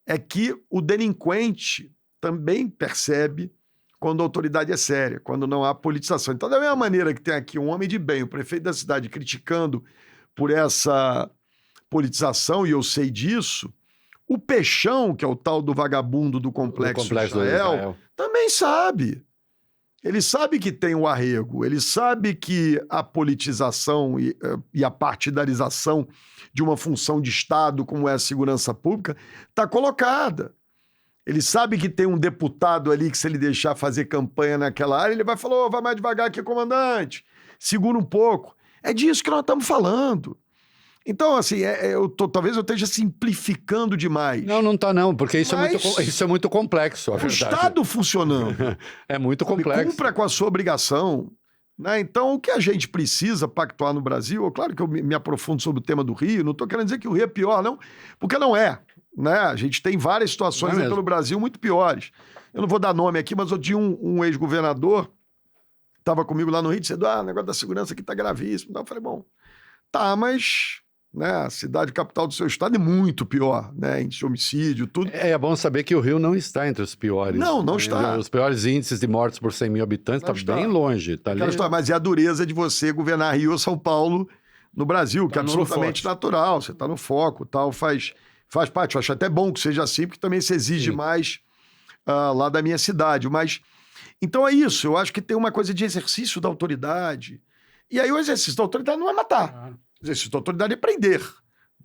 é que o delinquente também percebe quando a autoridade é séria, quando não há politização. Então, da mesma maneira que tem aqui um homem de bem, o prefeito da cidade, criticando por essa politização, e eu sei disso, o Peixão, que é o tal do vagabundo do Complexo Israel, também sabe. Ele sabe que tem o arrego, ele sabe que a politização e a partidarização de uma função de Estado, como é a segurança pública, está colocada. Ele sabe que tem um deputado ali que, se ele deixar fazer campanha naquela área, ele vai falar, vai mais devagar aqui, comandante, segura um pouco. É disso que nós estamos falando. Então, assim, talvez eu esteja simplificando demais. Não está não, porque isso é muito complexo, a verdade. O Estado funcionando. É muito complexo. Cumpra com a sua obrigação. Né? Então, o que a gente precisa pactuar no Brasil, claro que eu me aprofundo sobre o tema do Rio, não estou querendo dizer que o Rio é pior, não, porque não é. Né? A gente tem várias situações pelo Brasil muito piores. Eu não vou dar nome aqui, mas eu tinha um ex-governador, estava comigo lá no Rio, dizendo, o negócio da segurança aqui está gravíssimo. Então eu falei, bom, tá, mas... Né, a cidade capital do seu estado é muito pior, né, índice de homicídio, tudo. É bom saber que o Rio não está entre os piores. Não está. Os piores índices de mortes por 100 mil habitantes está bem longe. Tá ali... Mas é a dureza de você governar Rio ou São Paulo no Brasil, que é absolutamente natural. Você está no foco, tal, faz parte. Eu acho até bom que seja assim, porque também se exige mais lá da minha cidade. Mas, então é isso, eu acho que tem uma coisa de exercício da autoridade. E aí o exercício da autoridade não é matar. O exercício da autoridade é prender.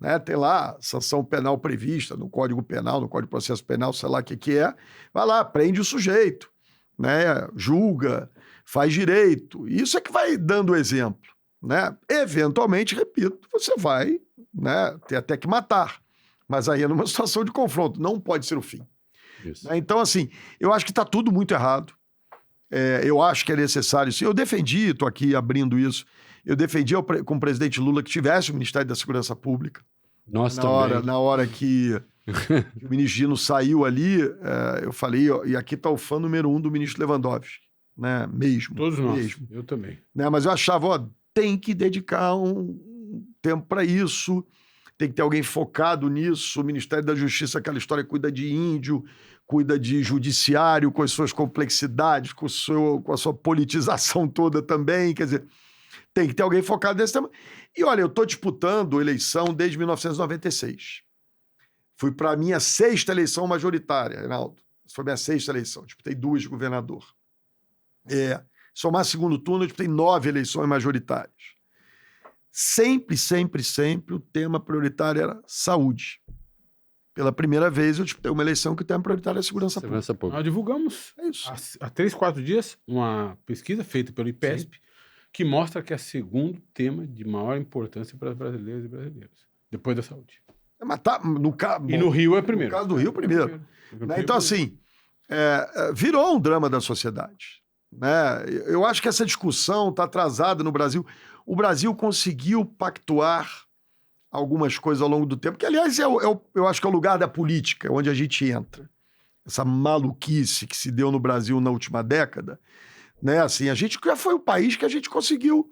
Né? Tem lá sanção penal prevista no Código Penal, no Código de Processo Penal, sei lá o que é. Vai lá, prende o sujeito, né? Julga, faz direito. Isso é que vai dando exemplo. Né? Eventualmente, repito, você vai, né, ter até que matar. Mas aí é numa situação de confronto. Não pode ser o fim. Isso. Então, assim, eu acho que está tudo muito errado. Eu acho que é necessário. Eu defendi, estou aqui abrindo isso, eu defendi com o presidente Lula que tivesse o Ministério da Segurança Pública. Nossa, na hora que o ministro Gino saiu ali, eu falei, e aqui está o fã número 1 do ministro Lewandowski. Né? Mesmo. Todos nós, eu também. Né? Mas eu achava, tem que dedicar um tempo para isso, tem que ter alguém focado nisso. O Ministério da Justiça, aquela história, cuida de índio, cuida de judiciário, com as suas complexidades, com a sua politização toda também, quer dizer... Tem que ter alguém focado nesse tema. E olha, eu estou disputando eleição desde 1996. Fui para a minha 6ª eleição majoritária, Reinaldo. Essa foi a minha 6ª eleição. Disputei 2 de governador. Somar segundo turno, eu disputei 9 eleições majoritárias. Sempre o tema prioritário era saúde. Pela primeira vez, eu disputei uma eleição que o tema prioritário é segurança pública. Nós divulgamos há 3, 4 dias uma pesquisa feita pelo IPESP, sim, que mostra que é o segundo tema de maior importância para as brasileiras e brasileiros, depois da saúde. Mas tá, no Rio é primeiro. No caso do Rio, primeiro. Né? Então, assim, virou um drama da sociedade. Né? Eu acho que essa discussão está atrasada no Brasil. O Brasil conseguiu pactuar algumas coisas ao longo do tempo, que, aliás, eu acho que é o lugar da política, onde a gente entra. Essa maluquice que se deu no Brasil na última década, né? Assim, a gente já foi o país que a gente conseguiu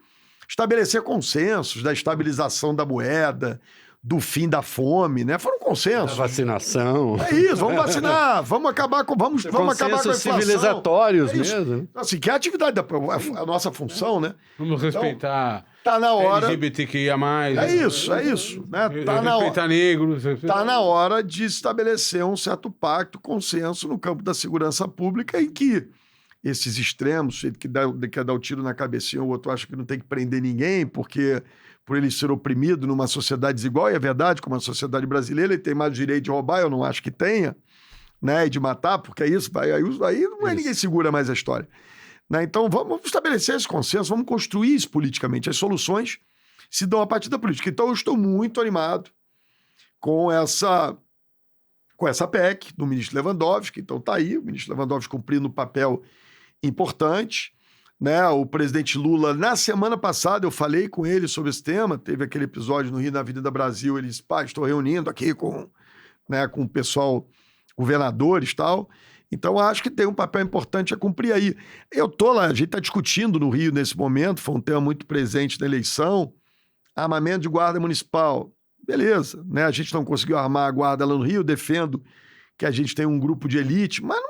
estabelecer consensos da estabilização da moeda, do fim da fome, né? Foi um consenso. A vacinação. É isso, vamos vacinar, vamos acabar com a inflação. Civilizatórios mesmo. Assim, que é a atividade, a nossa função, né? Vamos respeitar tá na hora... LGBTQIA+. É isso. Né? Respeitar negros. Tá na hora de estabelecer um certo pacto, consenso no campo da segurança pública em que esses extremos, que quer dar o tiro na cabecinha, o outro acha que não tem que prender ninguém, porque por ele ser oprimido numa sociedade desigual, e é verdade, como a sociedade brasileira, ele tem mais direito de roubar, eu não acho que tenha, né, e de matar, porque é isso, aí não é ninguém segura mais a história. Né? Então vamos estabelecer esse consenso, vamos construir isso politicamente. As soluções se dão a partir da política. Então eu estou muito animado com essa PEC do ministro Lewandowski. Então está aí, o ministro Lewandowski cumprindo um papel importante. Né? O presidente Lula, na semana passada, eu falei com ele sobre esse tema, teve aquele episódio no Rio, na Avenida Brasil, ele disse, estou reunindo aqui com o pessoal, governadores e tal, então acho que tem um papel importante a cumprir aí. Eu tô lá, a gente está discutindo no Rio nesse momento, foi um tema muito presente na eleição, armamento de guarda municipal, beleza, né? A gente não conseguiu armar a guarda lá no Rio, defendo que a gente tem um grupo de elite, mas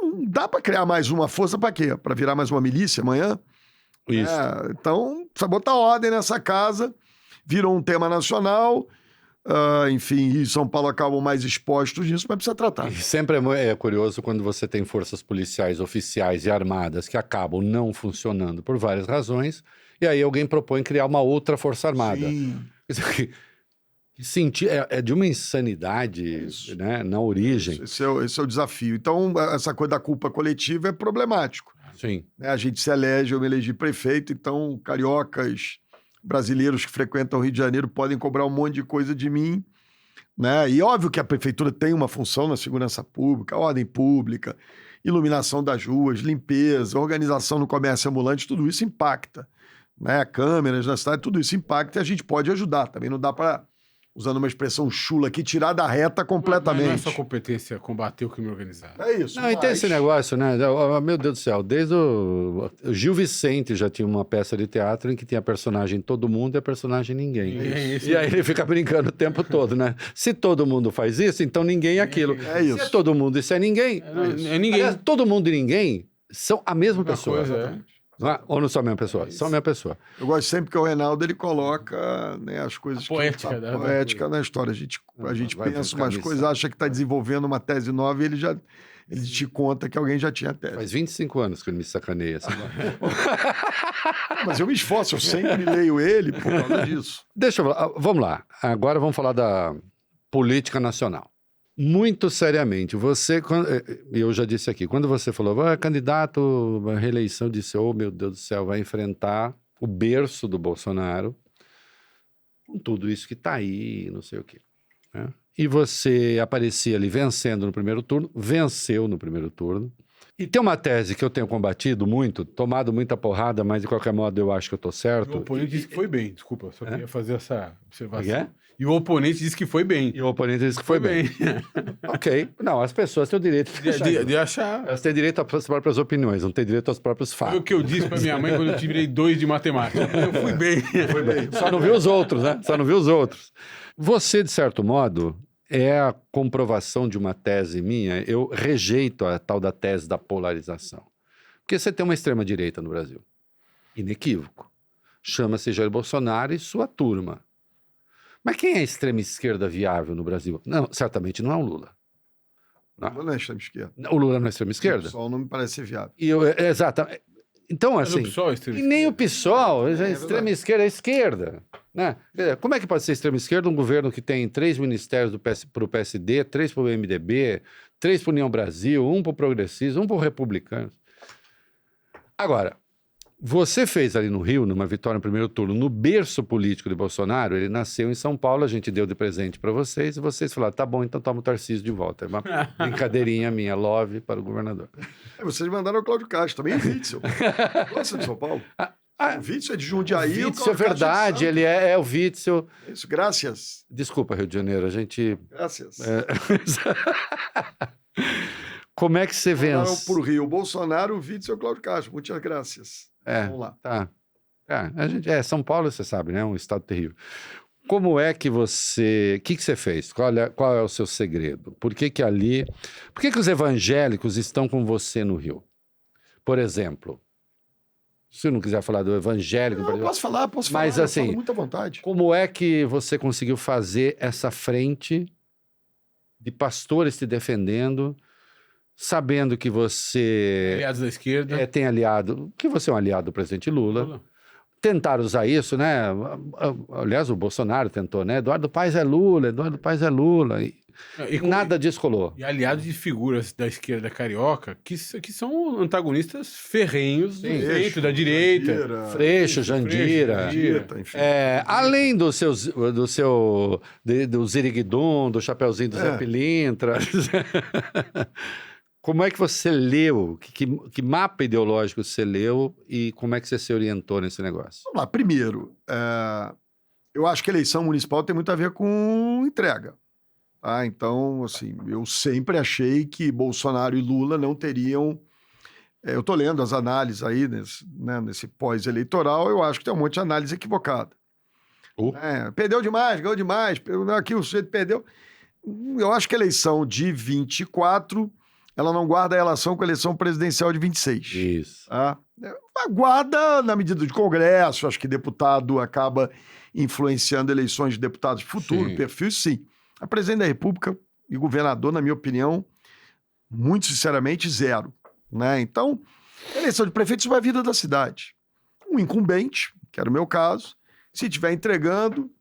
não dá para criar mais uma força para quê? Para virar mais uma milícia amanhã? Isso. Então, precisa botar ordem nessa casa, virou um tema nacional, enfim, e São Paulo acabam mais expostos nisso, mas precisa tratar. E sempre é curioso quando você tem forças policiais oficiais e armadas que acabam não funcionando por várias razões, e aí alguém propõe criar uma outra força armada. Sim. É de uma insanidade, né, na origem. Esse é o desafio. Então, essa coisa da culpa coletiva é problemático. Sim. A gente se elege, eu me elegi prefeito, então cariocas, brasileiros que frequentam o Rio de Janeiro podem cobrar um monte de coisa de mim, né? E óbvio que a prefeitura tem uma função na segurança pública, ordem pública, iluminação das ruas, limpeza, organização no comércio ambulante, tudo isso impacta, né? Câmeras na cidade, tudo isso impacta e a gente pode ajudar. Também não dá para, usando uma exprão chula aqui, tirar da reta completamente. Não é só competência combater o crime organizado. É isso. Não, e tem esse negócio, né? Meu Deus do céu, desde o Gil Vicente já tinha uma peça de teatro em que tinha personagem todo mundo e a personagem ninguém. E aí ele fica brincando o tempo todo, né? Se todo mundo faz isso, então ninguém é aquilo. É isso. Se é todo mundo, isso é ninguém. É ninguém. Aliás, todo mundo e ninguém são a mesma pessoa. Coisa, Ou não são a mesma pessoa? São a mesma pessoa. Eu gosto sempre que o Reinaldo ele coloca, né, as coisas poética na história. A gente pensa umas coisas, acha que está desenvolvendo uma tese nova e ele te conta que alguém já tinha tese. Faz 25 anos que ele me sacaneia. Assim. Mas eu me esforço, eu sempre leio ele por causa disso. Vamos lá. Agora vamos falar da política nacional. Muito seriamente, eu já disse aqui, quando você falou, candidato à reeleição, disse, meu Deus do céu, vai enfrentar o berço do Bolsonaro, com tudo isso que está aí, não sei o quê. Né? E você aparecia ali vencendo no primeiro turno, venceu no primeiro turno. E tem uma tese que eu tenho combatido muito, tomado muita porrada, mas de qualquer modo eu acho que eu estou certo. O oponente disse que foi bem, desculpa, só queria fazer essa observação. É? E o oponente disse que foi bem. E o oponente disse que foi bem. Ok. Não, as pessoas têm o direito de achar. Elas têm direito às próprias opiniões, não têm direito aos próprios fatos. Foi o que eu disse pra minha mãe quando eu tirei 2 de matemática. Eu fui bem. Foi bem. Só não viu os outros, né? Só não viu os outros. Você, de certo modo, é a comprovação de uma tese minha. Eu rejeito a tal da tese da polarização. Porque você tem uma extrema-direita no Brasil. Inequívoco. Chama-se Jair Bolsonaro e sua turma. Mas quem é a extrema-esquerda viável no Brasil? Não, certamente não é o Lula. Não. O Lula não é extrema-esquerda. O Lula não é extrema-esquerda? O PSOL não me parece ser viável. Exatamente. Então, assim... E nem o PSOL, a extrema-esquerda é a esquerda. Né? Como é que pode ser extrema-esquerda um governo que tem 3 ministérios para o PSD, 3 para o MDB, 3 para a União Brasil, 1 para o Progressismo, 1 para o Republicanos? Agora... Você fez ali no Rio, numa vitória no primeiro turno, no berço político de Bolsonaro, ele nasceu em São Paulo, a gente deu de presente para vocês, e vocês falaram, tá bom, então toma o Tarcísio de volta. É uma brincadeirinha minha, love para o governador. Vocês mandaram o Cláudio Castro, também é Witzel. Gosta de São Paulo? O Witzel é de Jundiaí. O Witzel é verdade, ele é o Witzel. Isso, graças. Desculpa, Rio de Janeiro, a gente... Graças. Como é que você vence? Para o Rio, o Bolsonaro, o Witzel e o Cláudio Castro. Muitas graças. Vamos lá. Tá. A gente, São Paulo, você sabe, né? Um estado terrível. como é que você... O que você fez? Qual é o seu segredo? Por que ali... Por que os evangélicos estão com você no Rio? Por exemplo, se eu não quiser falar do evangélico... Não, posso falar, mas, eu assim, falo muita vontade. Como é que você conseguiu fazer essa frente de pastores te defendendo, sabendo que você... Aliados da esquerda. tem aliado... Que você é um aliado do presidente Lula. Tentaram usar isso, né? Aliás, o Bolsonaro tentou, né? Eduardo Paes é Lula. E nada disso colou. E aliados de figuras da esquerda carioca que são antagonistas ferrenhos do centro, da direita. Freixo, Jandira. Além do Ziriguidum, do Chapeuzinho do Zé Pilintra. Como é que você leu? Que mapa ideológico você leu e como é que você se orientou nesse negócio? Vamos lá. Primeiro, eu acho que a eleição municipal tem muito a ver com entrega. Tá? Então, assim, eu sempre achei que Bolsonaro e Lula não teriam... eu estou lendo as análises aí nesse pós-eleitoral, eu acho que tem um monte de análise equivocada. Perdeu demais, ganhou demais, aqui o sujeito perdeu. Eu acho que a eleição de 24... ela não guarda a relação com a eleição presidencial de 26. Isso. Tá? Guarda na medida de Congresso, acho que deputado acaba influenciando eleições de deputados de futuro, perfil, sim. A presidente da República e governador, na minha opinião, muito sinceramente, zero. Né? Então, a eleição de prefeito é a vida da cidade. Um incumbente, que era o meu caso, se estiver entregando,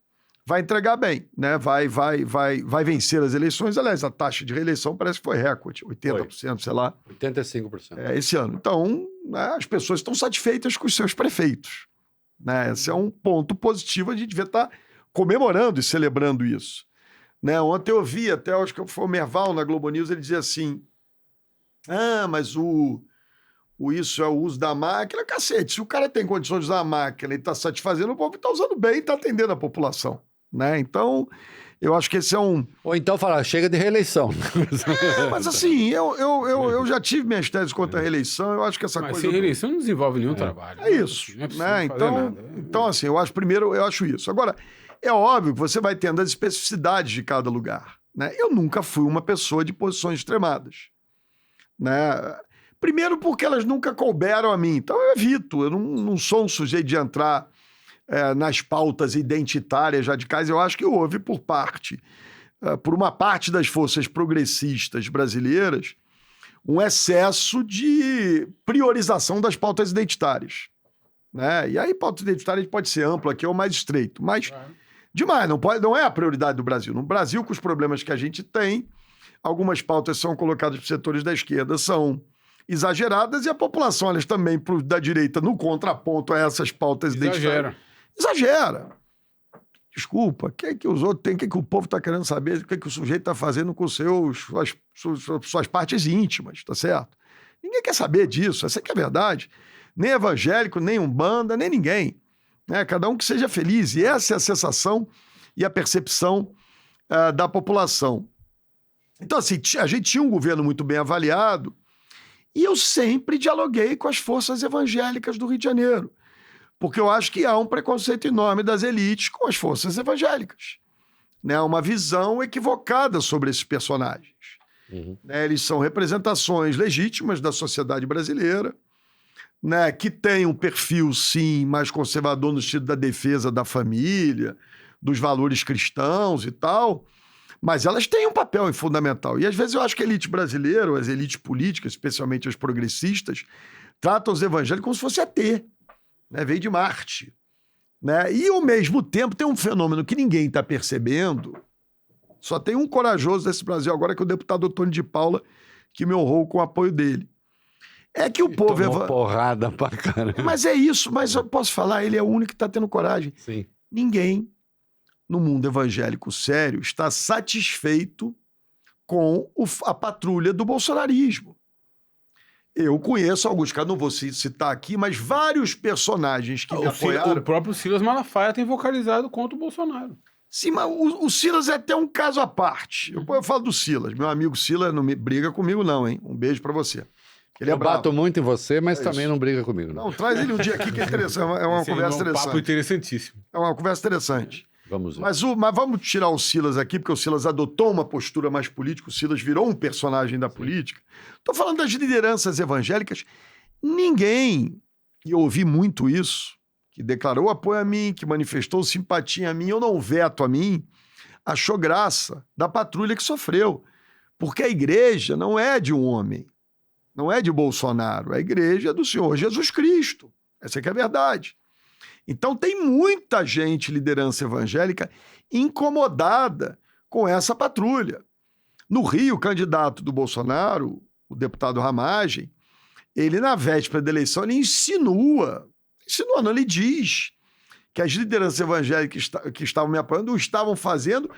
vai entregar bem, né? Vai vencer as eleições. Aliás, a taxa de reeleição parece que foi recorde, 80%, sei lá. 85%. Esse ano. Então, né, as pessoas estão satisfeitas com os seus prefeitos. Né? Esse é um ponto positivo, a gente devia estar comemorando e celebrando isso. Né? Ontem eu vi até, acho que foi o Merval na Globo News, ele dizia assim, mas isso é o uso da máquina. Cacete, se o cara tem condições de usar a máquina e está satisfazendo, o povo está usando bem e está atendendo a população. Né? Então, eu acho que esse é um... Ou então falar, chega de reeleição. Mas assim, eu já tive minhas teses contra a reeleição, eu acho que essa coisa... Mas sem reeleição não desenvolve nenhum trabalho. É isso. Não é né? Então, assim, eu acho isso. Agora, é óbvio que você vai tendo as especificidades de cada lugar. Né? Eu nunca fui uma pessoa de posições extremadas. Né? Primeiro porque elas nunca couberam a mim. Então eu evito, eu não sou um sujeito de entrar nas pautas identitárias radicais. Eu acho que houve por uma parte das forças progressistas brasileiras, um excesso de priorização das pautas identitárias. Né? E aí pauta identitária pode ser ampla aqui ou mais estreito, mas demais, não é a prioridade do Brasil. No Brasil, com os problemas que a gente tem, algumas pautas são colocadas por setores da esquerda, são exageradas, e a população, elas também, da direita, no contraponto a essas pautas identitárias. Exagera. Desculpa, o que os outros têm, o que o povo está querendo saber, o que o sujeito está fazendo com suas partes íntimas, tá certo? Ninguém quer saber disso, essa que é a verdade. Nem evangélico, nem umbanda, nem ninguém. Né? Cada um que seja feliz, e essa é a sensação e a percepção da população. Então, assim, a gente tinha um governo muito bem avaliado, e eu sempre dialoguei com as forças evangélicas do Rio de Janeiro, porque eu acho que há um preconceito enorme das elites com as forças evangélicas. Né? Uma visão equivocada sobre esses personagens. Né? Eles são representações legítimas da sociedade brasileira, né? Que tem um perfil, sim, mais conservador no sentido da defesa da família, dos valores cristãos e tal, mas elas têm um papel fundamental. E às vezes eu acho que a elite brasileira, as elites políticas, especialmente as progressistas, tratam os evangélicos como se fosse ET, né? Veio de Marte. Né? E, ao mesmo tempo, tem um fenômeno que ninguém está percebendo. Só tem um corajoso nesse Brasil agora, que é o deputado Antônio de Paula, que me honrou com o apoio dele. É que o povo... Tomou porrada pra caramba. Mas é isso, mas eu posso falar, ele é o único que está tendo coragem. Sim. Ninguém no mundo evangélico sério está satisfeito com a patrulha do bolsonarismo. Eu conheço alguns caras, não vou citar aqui, mas vários personagens que me apoiaram. O próprio Silas Malafaia tem vocalizado contra o Bolsonaro. Sim, mas o Silas é até um caso à parte. Eu falo do Silas. Meu amigo Silas não me briga comigo não, hein? Um beijo pra você. Ele eu bato muito em você, mas também não briga comigo. Não, traz ele um dia aqui que é interessante. É uma conversa interessante. Um papo interessantíssimo. É uma conversa interessante. Vamos ver. Mas vamos tirar o Silas aqui, porque o Silas adotou uma postura mais política, o Silas virou um personagem da política. Estou falando das lideranças evangélicas. Ninguém, e eu ouvi muito isso, que declarou apoio a mim, que manifestou simpatia a mim, eu não veto a mim, achou graça da patrulha que sofreu. Porque a igreja não é de um homem, não é de Bolsonaro, a igreja é do Senhor Jesus Cristo. Essa que é a verdade. Então tem muita gente, liderança evangélica, incomodada com essa patrulha. No Rio, o candidato do Bolsonaro, o deputado Ramagem, ele na véspera da eleição, ele ele diz que as lideranças evangélicas que estavam me apoiando o estavam fazendo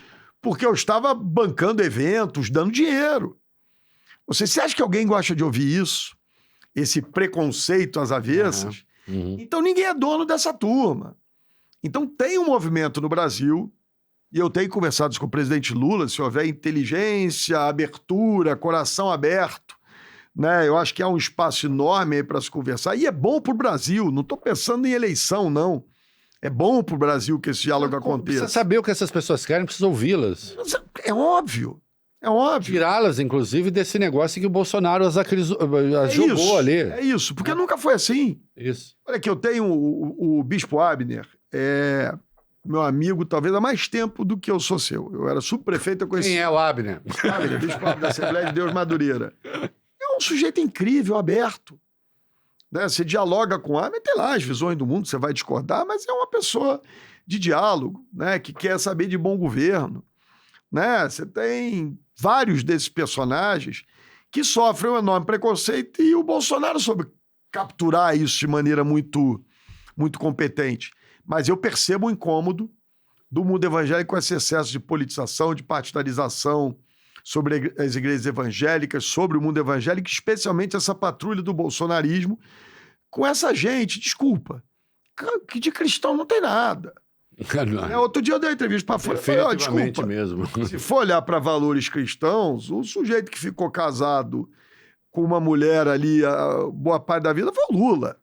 porque eu estava bancando eventos, dando dinheiro. Você acha que alguém gosta de ouvir isso? Esse preconceito às avessas? Então ninguém é dono dessa turma. Então tem um movimento no Brasil, e eu tenho conversado com o presidente Lula, se houver inteligência, abertura, coração aberto, né? Eu acho que há um espaço enorme aí para se conversar, e é bom para o Brasil, não estou pensando em eleição, não. É bom para o Brasil que esse diálogo aconteça. Precisa saber o que essas pessoas querem, precisa ouvi-las. É óbvio. É óbvio. Tirá-las, inclusive, desse negócio que o Bolsonaro as jogou ali. É isso, porque nunca foi assim. Isso. Olha aqui, eu tenho o Bispo Abner, meu amigo, talvez há mais tempo do que eu sou seu. Eu era subprefeito, eu conheci... Quem é o Abner? Abner, Bispo Abner da Assembleia de Deus Madureira. É um sujeito incrível, aberto. Né? Você dialoga com o Abner, tem lá as visões do mundo, você vai discordar, mas é uma pessoa de diálogo, né? Que quer saber de bom governo. Né? Você tem vários desses personagens que sofrem um enorme preconceito e o Bolsonaro soube capturar isso de maneira muito, muito competente. Mas eu percebo o incômodo do mundo evangélico com esse excesso de politização, de partidarização sobre as igrejas evangélicas, sobre o mundo evangélico, especialmente essa patrulha do bolsonarismo, com essa gente, desculpa, que de cristão não tem nada. Outro dia eu dei uma entrevista para fora e falei, desculpa, mesmo. Se for olhar para valores cristãos, o sujeito que ficou casado com uma mulher ali a boa parte da vida foi o Lula.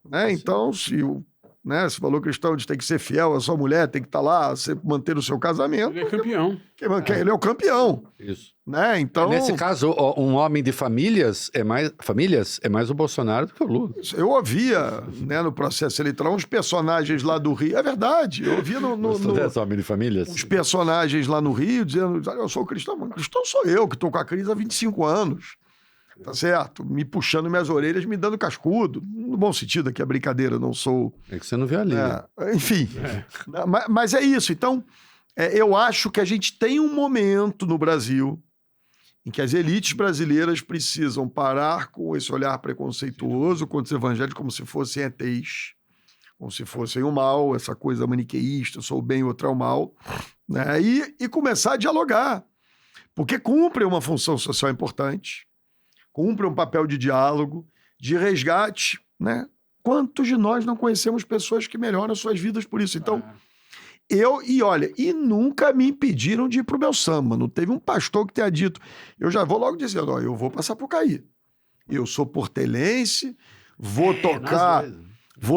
Né? Então, se valor cristão de tem que ser fiel à sua mulher, tem que estar lá, manter o seu casamento... Ele é campeão. Ele é o campeão. Isso. Né? Então, nesse caso, um homem de famílias é mais o Bolsonaro do que o Lula. Eu ouvia, né, no processo eleitoral uns personagens lá do Rio, é verdade, eu ouvia homem de famílias? Uns personagens lá no Rio dizendo, eu sou cristão, mas cristão sou eu, que estou com a crise há 25 anos, tá certo? Me puxando minhas orelhas, me dando cascudo, no bom sentido aqui a brincadeira, não sou... É que você não vê ali. Enfim, mas é isso, então, eu acho que a gente tem um momento no Brasil em que as elites brasileiras precisam parar com esse olhar preconceituoso contra os evangélicos como se fossem ETs, como se fossem o mal, essa coisa maniqueísta, sou o bem, outro é o mal, né? E começar a dialogar, porque cumpre uma função social importante, cumpre um papel de diálogo, de resgate, né? Quantos de nós não conhecemos pessoas que melhoram suas vidas por isso? Então, e nunca me impediram de ir pro meu samba. Não teve um pastor que tenha dito. Eu já vou logo dizendo, eu vou passar por Sapucaí. Eu sou portelense, vou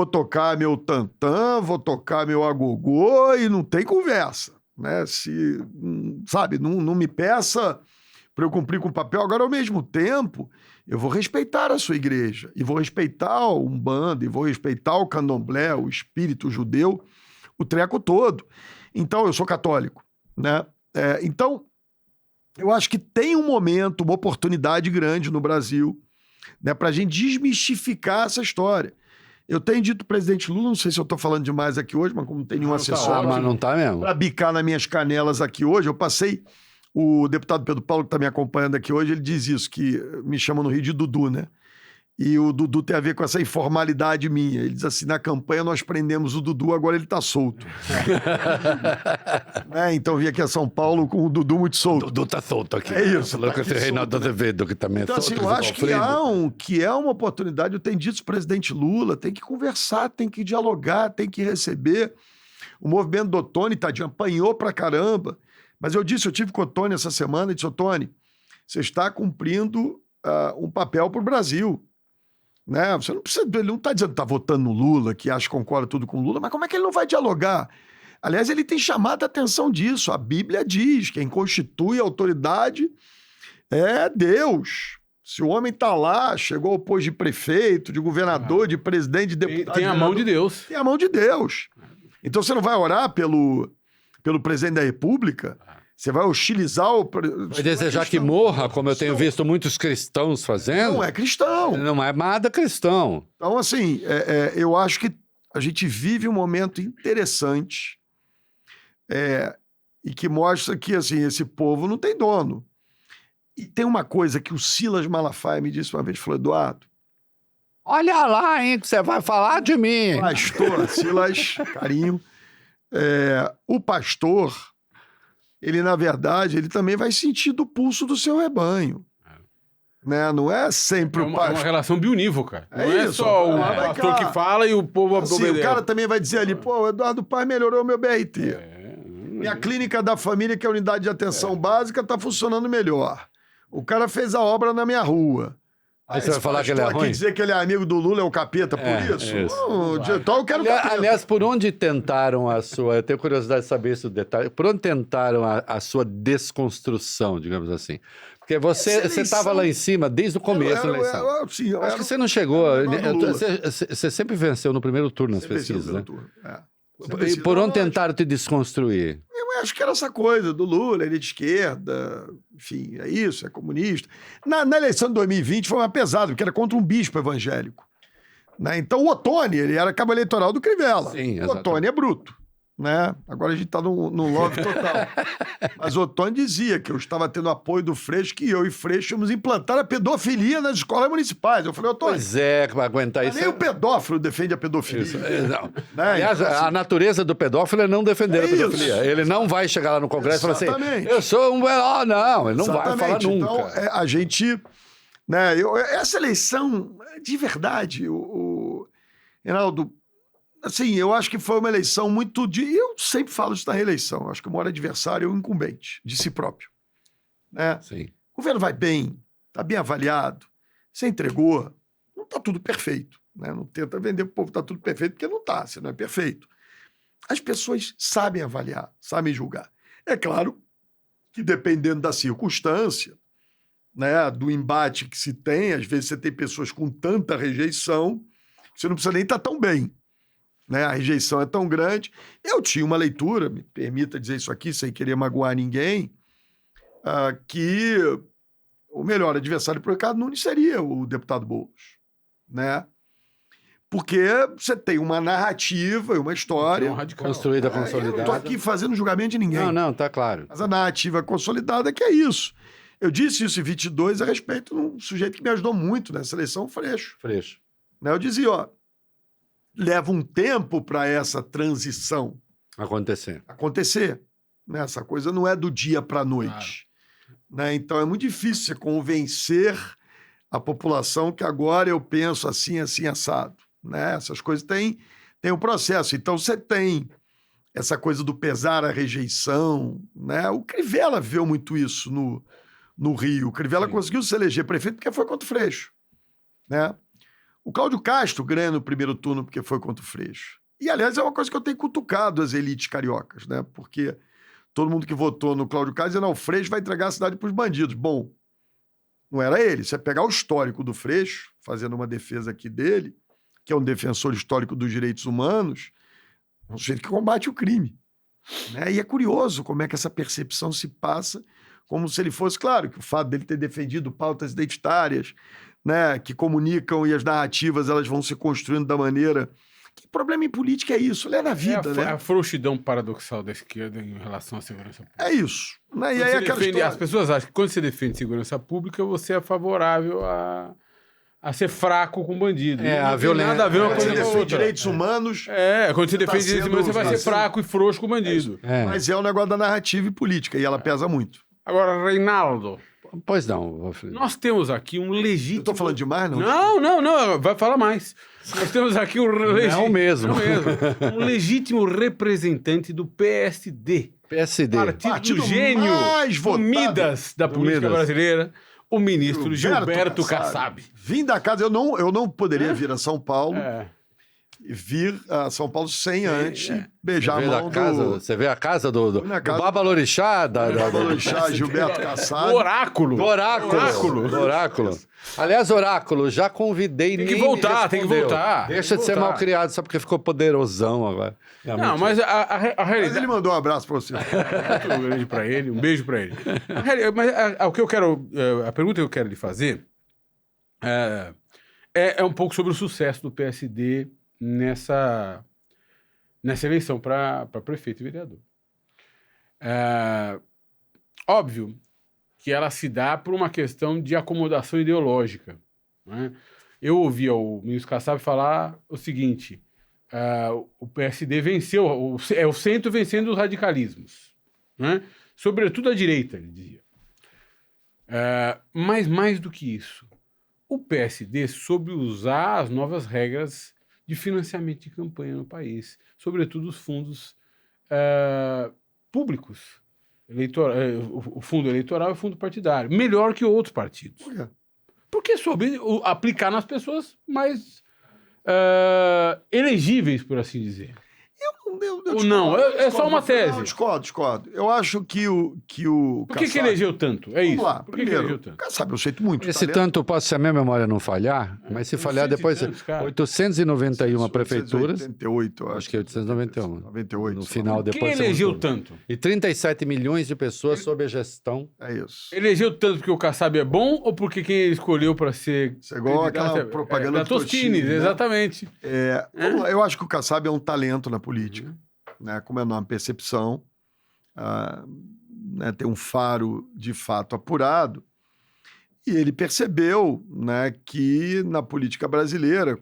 tocar meu tantã, vou tocar meu agogô e não tem conversa. Né? Não me peça para eu cumprir com o papel. Agora, ao mesmo tempo, eu vou respeitar a sua igreja, e vou respeitar o Umbanda, e vou respeitar o Candomblé, o espírito judeu, o treco todo. Então, eu sou católico, né? Então, eu acho que tem um momento, uma oportunidade grande no Brasil, né, para a gente desmistificar essa história. Eu tenho dito ao presidente Lula, não sei se eu estou falando demais aqui hoje, mas como não tem nenhum assessor mas não tá mesmo. Para bicar nas minhas canelas aqui hoje, eu passei... O deputado Pedro Paulo, que está me acompanhando aqui hoje, ele diz isso, que me chama no Rio de Dudu, né? E o Dudu tem a ver com essa informalidade minha. Ele diz assim, na campanha nós prendemos o Dudu, agora ele está solto. Né? Então vim aqui a São Paulo com o Dudu muito solto. O Dudu está solto aqui. É isso. Falou que esse Reinaldo Azevedo, que também então, é solto. Então, assim, eu acho que é uma oportunidade. Eu tenho dito ao presidente Lula, tem que conversar, tem que dialogar, tem que receber. O movimento do Ottoni, tadinho, apanhou pra caramba. Mas eu tive com o Ottoni essa semana e disse, Ottoni, você está cumprindo um papel para o Brasil. Né? Você não precisa, ele não está dizendo que está votando no Lula, que acha que concorda tudo com o Lula, mas como é que ele não vai dialogar? Aliás, ele tem chamado a atenção disso. A Bíblia diz: quem constitui a autoridade é Deus. Se o homem está lá, chegou ao posto de prefeito, de governador, de presidente, de deputado... Tem a mão de Deus. Tem a mão de Deus. Então você não vai orar pelo presidente da República? Você vai hostilizar o... Vai desejar que morra, como eu tenho visto muitos cristãos fazendo? Não é cristão. Não é nada cristão. Então, assim, eu acho que a gente vive um momento interessante e que mostra que, assim, esse povo não tem dono. E tem uma coisa que o Silas Malafaia me disse uma vez, falou: Eduardo... Olha lá, hein, que você vai falar de mim. Pastor, Silas, carinho. O pastor, ele, na verdade, ele também vai sentir do pulso do seu rebanho. Né? Não é sempre o pastor. É uma relação bionívoca. Não É é isso, só o vai pastor cá. que fala e o povo Assim, obedece. o cara também vai dizer ali: pô, o Eduardo Paz melhorou meu BRT. Minha clínica da família, que é a unidade de atenção básica, está funcionando melhor. O cara fez a obra na minha rua. Aí você vai falar que ele é pastor ruim? aqui dizer que ele é amigo do Lula é o capeta por isso? isso. Não, então eu quero capeta. Aliás, por onde tentaram a sua... Eu tenho curiosidade de saber esse detalhe. Por onde tentaram a sua desconstrução, digamos assim? Porque você estava lá em cima desde o começo da eleição. Sim, Acho que você não chegou... Lula. Você sempre venceu no primeiro turno nas Sempre pesquisas, né? Sempre E por onde vencido. tentaram te desconstruir? Eu acho que era essa coisa do Lula, ele é de esquerda, enfim, é isso, é comunista. Na eleição de 2020 foi uma pesada, porque era contra um bispo evangélico. Né? Então o Ottoni, ele era cabo eleitoral do Crivella. Sim, o exatamente. Ottoni é bruto. Né? Agora a gente está num love total. Mas o Ottoni dizia que eu estava tendo apoio do Freixo, que eu e Freixo íamos implantar a pedofilia nas escolas municipais. Eu falei: Ottoni, Pois é, para aguentar isso... nem o pedófilo defende a pedofilia. Isso, não. Né? Aliás, Então, assim, a natureza do pedófilo é não defender a pedofilia. isso. Ele não vai chegar lá no Congresso e falar assim: Exatamente. eu sou um... não, ele não vai falar Exatamente. nunca. Então, a gente... Né, essa eleição, de verdade, Reinaldo, assim, eu acho que foi uma eleição muito de... Eu sempre falo isso na reeleição. Eu acho que o maior adversário é o incumbente, de si próprio. Né? Sim. O governo vai bem, está bem avaliado, você entregou, não está tudo perfeito. Né? Não tenta vender para o povo que está tudo perfeito, porque não está, você não é perfeito. As pessoas sabem avaliar, sabem julgar. É claro que, dependendo da circunstância, né, do embate que se tem, às vezes você tem pessoas com tanta rejeição que você não precisa nem estar tão bem. Né? A rejeição é tão grande. Eu tinha uma leitura, me permita dizer isso aqui sem querer magoar ninguém, que o melhor adversário para o Ricardo Nunes seria o deputado Boulos. Né? Porque você tem uma narrativa e uma história... Construída, Eu não consolidada. estou aqui fazendo julgamento de ninguém. Não, tá claro. Mas a narrativa consolidada é que é isso. Eu disse isso em 22 a respeito de um sujeito que me ajudou muito nessa eleição, o Freixo. Freixo. Né? Eu dizia, leva um tempo para essa transição acontecer. Né? Essa coisa não é do dia para a noite. Né? Então é muito difícil você convencer a população que agora eu penso assim, assim, assado. Né? Essas coisas têm um processo. Então você tem essa coisa do pesar a rejeição. Né? O Crivella viveu muito isso no Rio. O Crivella conseguiu se eleger prefeito porque foi contra o Freixo. Né? O Cláudio Castro ganha no primeiro turno porque foi contra o Freixo. E, aliás, é uma coisa que eu tenho cutucado as elites cariocas, né? Porque todo mundo que votou no Cláudio Castro dizia: não, o Freixo vai entregar a cidade para os bandidos. Bom, não era ele. Você pegar o histórico do Freixo, fazendo uma defesa aqui dele, que é um defensor histórico dos direitos humanos, é um sujeito que combate o crime. Né? E é curioso como é que essa percepção se passa como se ele fosse, claro, que o fato dele ter defendido pautas identitárias, né, que comunicam e as narrativas elas vão se construindo da maneira... Que problema em política é isso? Ele é na vida, né? A frouxidão paradoxal da esquerda em relação à segurança pública. É isso. Né? E aí aquela história... As pessoas acham que quando você defende segurança pública, você é favorável a ser fraco com bandido. A violência. Nada a ver uma Quando coisa você com a defende outra. direitos humanos... Quando você tá defende direitos humanos, você vai ser sendo- fraco e frouxo com o bandido. Mas é um negócio da narrativa e política, e ela pesa muito. Agora, Reinaldo, Pois não, Felipe. nós temos aqui um legítimo... Eu tô falando demais, não? Não, vai falar mais. Nós temos aqui um legítimo... Não mesmo. Um legítimo representante do PSD. PSD. Partido do gênio, mais do votado. Midas da política Midas. brasileira, o ministro Gilberto Kassab. Vim da casa, eu não poderia vir a São Paulo. vir a São Paulo sem antes beijar a mão Você vê a casa do Babalorixá, Babalorixá, Gilberto Kassab. Oráculo. Aliás, Oráculo, já convidei. Tem que voltar. Deixa de ser mal criado só porque ficou poderosão agora. Não, mas a realidade... Mas ele mandou um abraço para você. Um grande para ele, um beijo para ele. Mas o que eu quero... A pergunta que eu quero lhe fazer é um pouco sobre o sucesso do PSD nessa eleição para prefeito e vereador. Óbvio que ela se dá por uma questão de acomodação ideológica, né? Eu ouvi o ministro Kassab falar o seguinte: o PSD venceu, o centro vencendo os radicalismos, né? Sobretudo a direita, ele dizia. Mas mais do que isso, o PSD soube usar as novas regras de financiamento de campanha no país, sobretudo os fundos públicos, o fundo eleitoral e o fundo partidário, melhor que outros partidos. Por quê? Porque soube aplicar nas pessoas mais elegíveis, por assim dizer. Ou não? É só uma tese. Não, discordo. Eu acho que o Por que elegeu tanto? É isso. Vamos lá. Por que elegeu tanto? Kassab, eu sei muito. Esse tanto, se a minha memória não falhar, mas se falhar depois... 891 prefeituras. 888, acho que é 891. 98. No final, depois... Quem elegeu tanto? E 37 milhões de pessoas sob a gestão. É isso. Elegeu tanto porque o Kassab é bom ou porque quem ele escolheu para ser... Isso é igual aquela propaganda da Tostines, né? Exatamente. Eu acho que o Kassab é um talento na política. Né, como é uma percepção, né, tem um faro de fato apurado, e ele percebeu, né, que na política brasileira,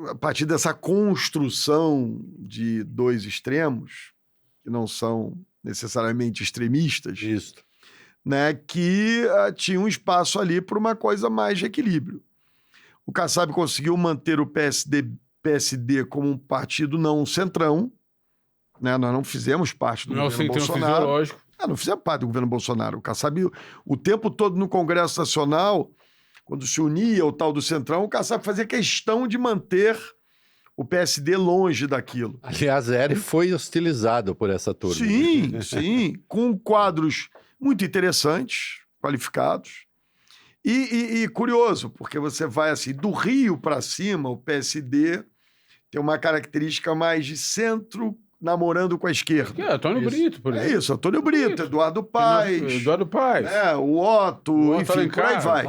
a partir dessa construção de dois extremos, que não são necessariamente extremistas, isso, né, que tinha um espaço ali para uma coisa mais de equilíbrio. O Kassab conseguiu manter o PSD como um partido não centrão, né? Nós não fizemos parte do governo Bolsonaro. Não fizemos parte do governo Bolsonaro. O Kassab, o tempo todo no Congresso Nacional, quando se unia o tal do centrão, o Kassab fazia questão de manter o PSD longe daquilo. Aliás, ele foi hostilizado por essa turma. Sim, com quadros muito interessantes, qualificados. E curioso, porque você vai assim, do Rio para cima, o PSD tem uma característica mais de centro namorando com a esquerda. Antônio Brito, por exemplo. É isso, Antônio Brito, Eduardo Paes. O Otto, enfim, por aí vai.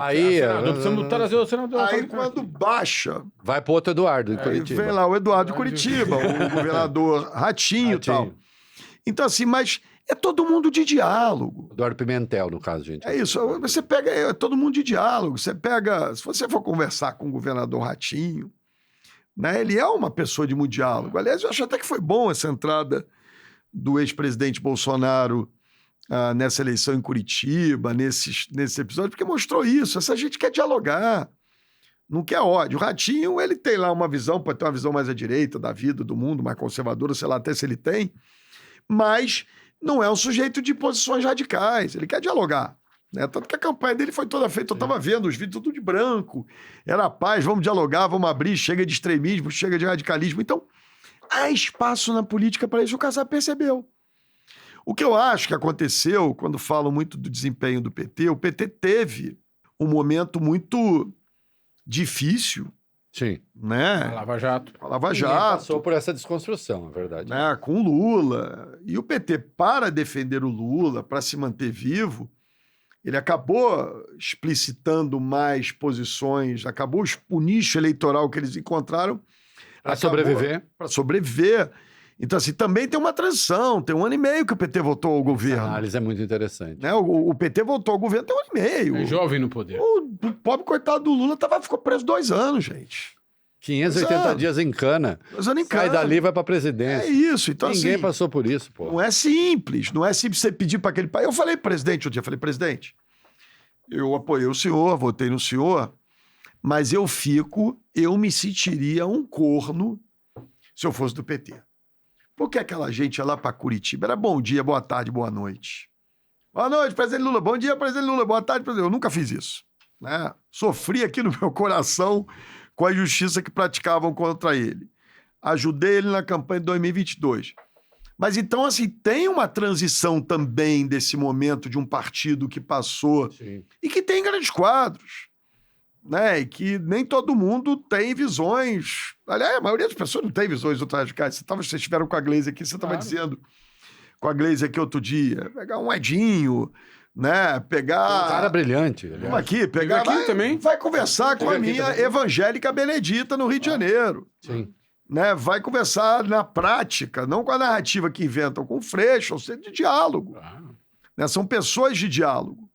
Precisamos trazer o senador. Aí quando baixa... Vai pro outro Eduardo, em Curitiba. Vem lá o Eduardo de Curitiba, o governador Ratinho e tal. Então assim, mas... É todo mundo de diálogo. Eduardo Pimentel, no caso, gente. É isso. Você pega... É todo mundo de diálogo. Você pega... Se você for conversar com o governador Ratinho, né, ele é uma pessoa de muito diálogo. Aliás, eu acho até que foi bom essa entrada do ex-presidente Bolsonaro nessa eleição em Curitiba, nesse episódio, porque mostrou isso. Essa gente quer dialogar. Não quer ódio. O Ratinho, ele tem lá uma visão, pode ter uma visão mais à direita da vida, do mundo, mais conservadora, sei lá até se ele tem, mas... não é um sujeito de posições radicais, ele quer dialogar. Né? Tanto que a campanha dele foi toda feita, eu estava vendo os vídeos tudo de branco, era paz, vamos dialogar, vamos abrir, chega de extremismo, chega de radicalismo. Então, há espaço na política para isso, o Kassab percebeu. O que eu acho que aconteceu, quando falam muito do desempenho do PT, o PT teve um momento muito difícil. Sim. Né? A Lava Jato. Passou por essa desconstrução, é verdade. Né? Com o Lula. E o PT, para defender o Lula, para se manter vivo, ele acabou explicitando mais posições, acabou o nicho eleitoral que eles encontraram. Para sobreviver. Para sobreviver. Então, assim, também tem uma transição. Tem 1 ano e meio que o PT voltou ao governo. A análise é muito interessante. Né? O PT voltou ao governo tem 1 ano e meio. É jovem no poder. O pobre coitado do Lula ficou preso 2 anos, gente. 580 dias em cana. 2 anos em cana. Sai dali e vai pra presidência. É isso. Então, ninguém assim, passou por isso, pô. Não é simples você pedir para aquele país. Eu falei, presidente, um dia, presidente, eu apoiei o senhor, votei no senhor, mas eu me sentiria um corno se eu fosse do PT. Porque aquela gente ia lá para Curitiba, era bom dia, boa tarde, boa noite. Boa noite, presidente Lula. Bom dia, presidente Lula. Boa tarde, presidente. Eu nunca fiz isso. Né? Sofri aqui no meu coração com a injustiça que praticavam contra ele. Ajudei ele na campanha de 2022. Mas então, assim, tem uma transição também desse momento de um partido que passou Sim. e que tem grandes quadros, né? E que nem todo mundo tem visões. Aliás, a maioria das pessoas não tem visões ultra-radicais. Vocês estiveram com a Gleisi aqui, você estava dizendo com a Gleisi aqui outro dia, pegar um Edinho, né? Pegar... Um cara brilhante. Vamos aqui, pegar... Vai conversar com a minha evangélica Benedita no Rio de Janeiro. Sim. Né? Vai conversar na prática, não com a narrativa que inventam, com o Freixo, ou seja, de diálogo. Né? São pessoas de diálogo.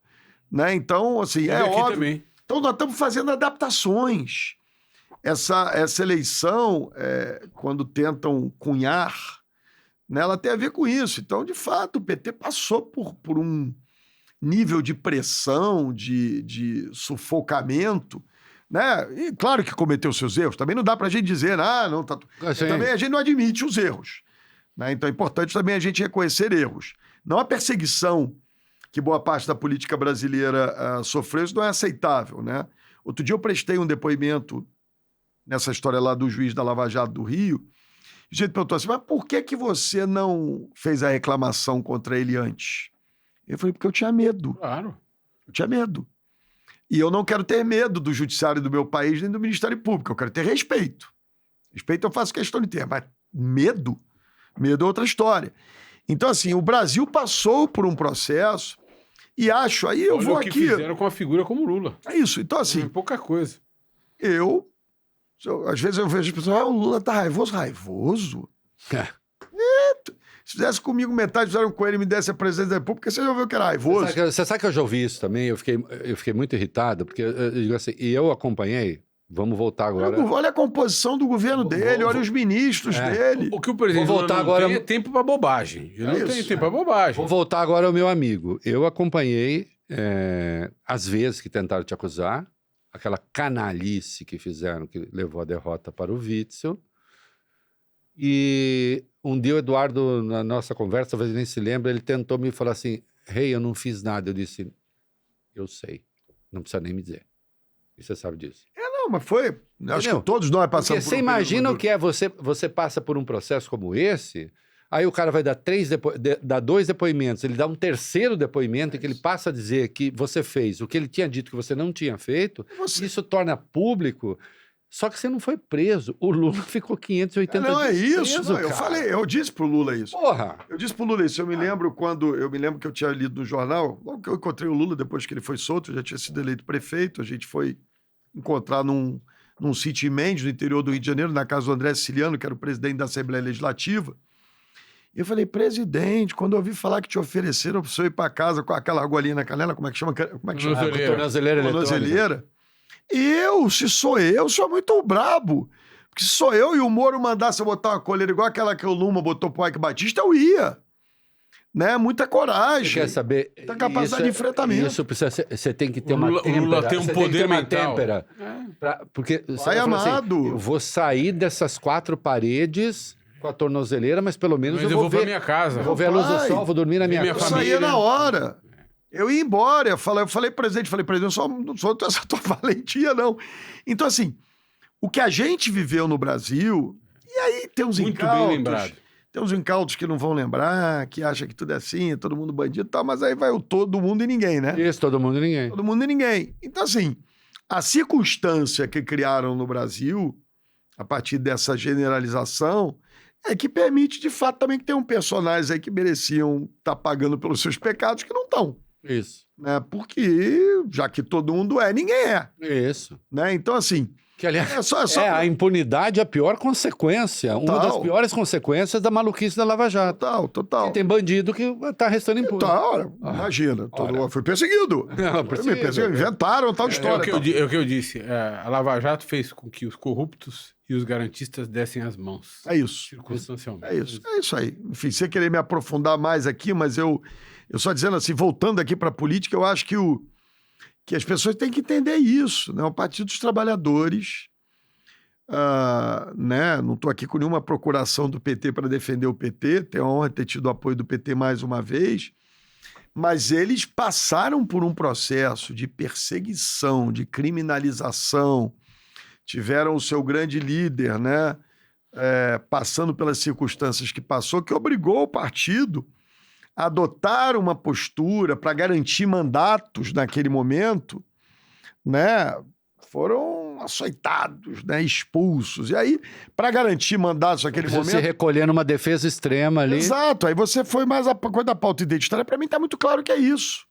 Né? Então, assim, é óbvio. Também. Então, nós estamos fazendo adaptações. Essa eleição, quando tentam cunhar, né, ela tem a ver com isso. Então, de fato, o PT passou por um nível de pressão, de sufocamento, né? E claro que cometeu seus erros. Também não dá para a gente dizer, não, tá... Também a gente não admite os erros. Né? Então é importante também a gente reconhecer erros. Não a perseguição que boa parte da política brasileira sofreu, isso não é aceitável. Né? Outro dia eu prestei um depoimento nessa história lá do juiz da Lava Jato do Rio. E a gente perguntou assim, mas por que você não fez a reclamação contra ele antes? Eu falei, porque eu tinha medo. Claro. Eu tinha medo. E eu não quero ter medo do judiciário do meu país nem do Ministério Público. Eu quero ter respeito. Respeito eu faço questão de ter, mas medo é outra história. Então, assim, o Brasil passou por um processo e acho, aí eu vou aqui... o que fizeram com uma figura como Lula. É isso. Então, assim... pouca coisa. Às vezes eu vejo as pessoas, o Lula tá raivoso. Raivoso? Se fizesse comigo metade, fizeram com ele e me desse a presidência da República, você já ouviu que era raivoso. Você sabe que eu já ouvi isso também? Eu fiquei muito irritado, porque eu digo assim, e eu acompanhei, vamos voltar agora... Olha a composição do governo dele, olha os ministros dele. O que o presidente voltar agora... tem é tempo para bobagem. Ele não tem tempo para bobagem. Vou voltar agora ao meu amigo. Eu acompanhei, as vezes que tentaram te acusar, aquela canalice que fizeram, que levou a derrota para o Witzel. E um dia o Eduardo, na nossa conversa, talvez nem se lembra, ele tentou me falar assim, eu não fiz nada. Eu disse, eu sei, não precisa nem me dizer. E você sabe disso. Não, mas foi... Acho que todos nós passamos por você imagina o que é, você passa por um processo como esse, aí o cara vai dar dar 2 depoimentos, ele dá um terceiro depoimento, que ele passa a dizer que você fez o que ele tinha dito que você não tinha feito, isso torna público... Só que você não foi preso. O Lula ficou 580 dias. Não, é isso. Preso, eu disse pro Lula isso. Porra! Eu disse pro Lula isso. Eu me lembro que eu tinha lido no jornal, logo que eu encontrei o Lula, depois que ele foi solto, eu já tinha sido eleito prefeito, a gente foi encontrar num sítio em Mendes, no interior do Rio de Janeiro, na casa do André Siciliano, que era o presidente da Assembleia Legislativa. E eu falei, presidente, quando eu ouvi falar que te ofereceram pra você ir pra casa com aquela argolinha na canela, como é que chama? Tornozeleira. Se sou eu, sou muito brabo. Porque se sou eu e o Moro mandasse eu botar uma coleira igual aquela que o Luma botou pro Ike Batista, eu ia. Né? Muita coragem. Você quer saber? Muita capacidade de enfrentamento. Isso precisa ser, você tem que ter uma têmpera. O Lula tem um poder mental. Porque vai, amado. Assim, eu vou sair dessas 4 paredes com a tornozeleira, mas pelo menos eu vou ver... pra minha casa. Vou ver a luz do sol, vou dormir na minha casa. Eu saía na hora. Eu ia embora, eu falei, presidente, não sou essa tua valentia, não. Então, assim, o que a gente viveu no Brasil, e aí tem uns incautos. Tem uns incautos que não vão lembrar, que acham que tudo é assim, é todo mundo bandido e tal, mas aí vai o todo mundo e ninguém, né? Isso, todo mundo e ninguém. Todo mundo e ninguém. Então, assim, a circunstância que criaram no Brasil, a partir dessa generalização, é que permite, de fato, também que tenham personagens aí que mereciam estar pagando pelos seus pecados que não estão. Isso. Né? Porque, já que todo mundo ninguém é. Isso. Né? Então, assim... Que, aliás, a impunidade é a pior consequência. Total. Uma das piores consequências da maluquice da Lava Jato. Total. E tem bandido que tá restando impune. Imagina. Foi perseguido. Inventaram tal história. É o que eu disse. A Lava Jato fez com que os corruptos e os garantistas dessem as mãos. É isso. Circunstancialmente. É isso aí. Enfim, sem querer me aprofundar mais aqui, mas eu só dizendo assim, voltando aqui para a política, eu acho que as pessoas têm que entender isso, né? O Partido dos Trabalhadores, né? Não estou aqui com nenhuma procuração do PT para defender o PT, tenho a honra de ter tido o apoio do PT mais uma vez, mas eles passaram por um processo de perseguição, de criminalização, tiveram o seu grande líder, né, passando pelas circunstâncias que passou, que obrigou o partido a adotar uma postura para garantir mandatos naquele momento, né, foram açoitados, né, expulsos. E aí, para garantir mandatos naquele momento... se recolher numa defesa extrema ali. Exato, aí você foi mais a coisa da pauta identitária. Para mim está muito claro que é isso.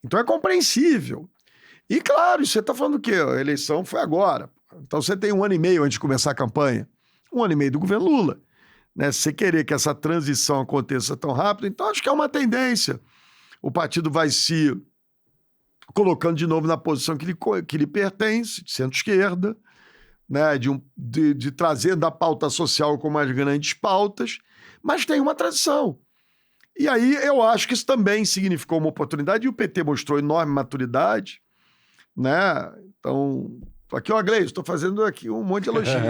Então é compreensível. E claro, você está falando o quê? A eleição foi agora. Então você tem 1 ano e meio antes de começar a campanha. 1 ano e meio do governo Lula. Né? Se você querer que essa transição aconteça tão rápido, então acho que é uma tendência. O partido vai se colocando de novo na posição que lhe pertence, de centro-esquerda, né? de trazer da pauta social como as grandes pautas, mas tem uma tradição. E aí eu acho que isso também significou uma oportunidade, e o PT mostrou enorme maturidade, né? Então, aqui, ó, Gleice, estou fazendo aqui um monte de elogio.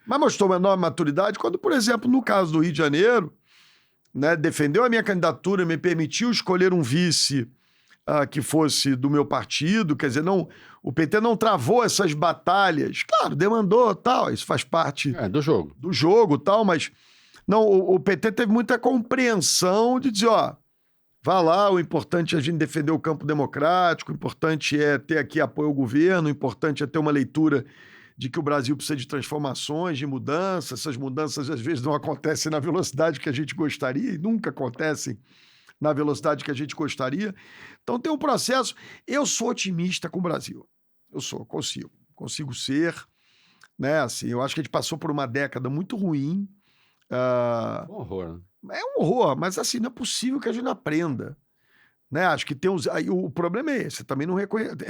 Mas mostrou uma enorme maturidade quando, por exemplo, no caso do Rio de Janeiro, né, defendeu a minha candidatura, me permitiu escolher um vice que fosse do meu partido, quer dizer, não, o PT não travou essas batalhas. Claro, demandou, tal, isso faz parte do jogo. Do jogo, tal, mas não, o PT teve muita compreensão de dizer, ó, vá lá, o importante é a gente defender o campo democrático, o importante é ter aqui apoio ao governo, o importante é ter uma leitura de que o Brasil precisa de transformações, de mudanças. Essas mudanças às vezes não acontecem na velocidade que a gente gostaria e nunca acontecem na velocidade que a gente gostaria. Então tem um processo. Eu sou otimista com o Brasil. Eu sou, consigo ser, né? Assim, eu acho que a gente passou por uma década muito ruim. Um horror. É um horror, mas assim, não é possível que a gente não aprenda. Né? Acho que tem os... Aí, o problema é esse, também não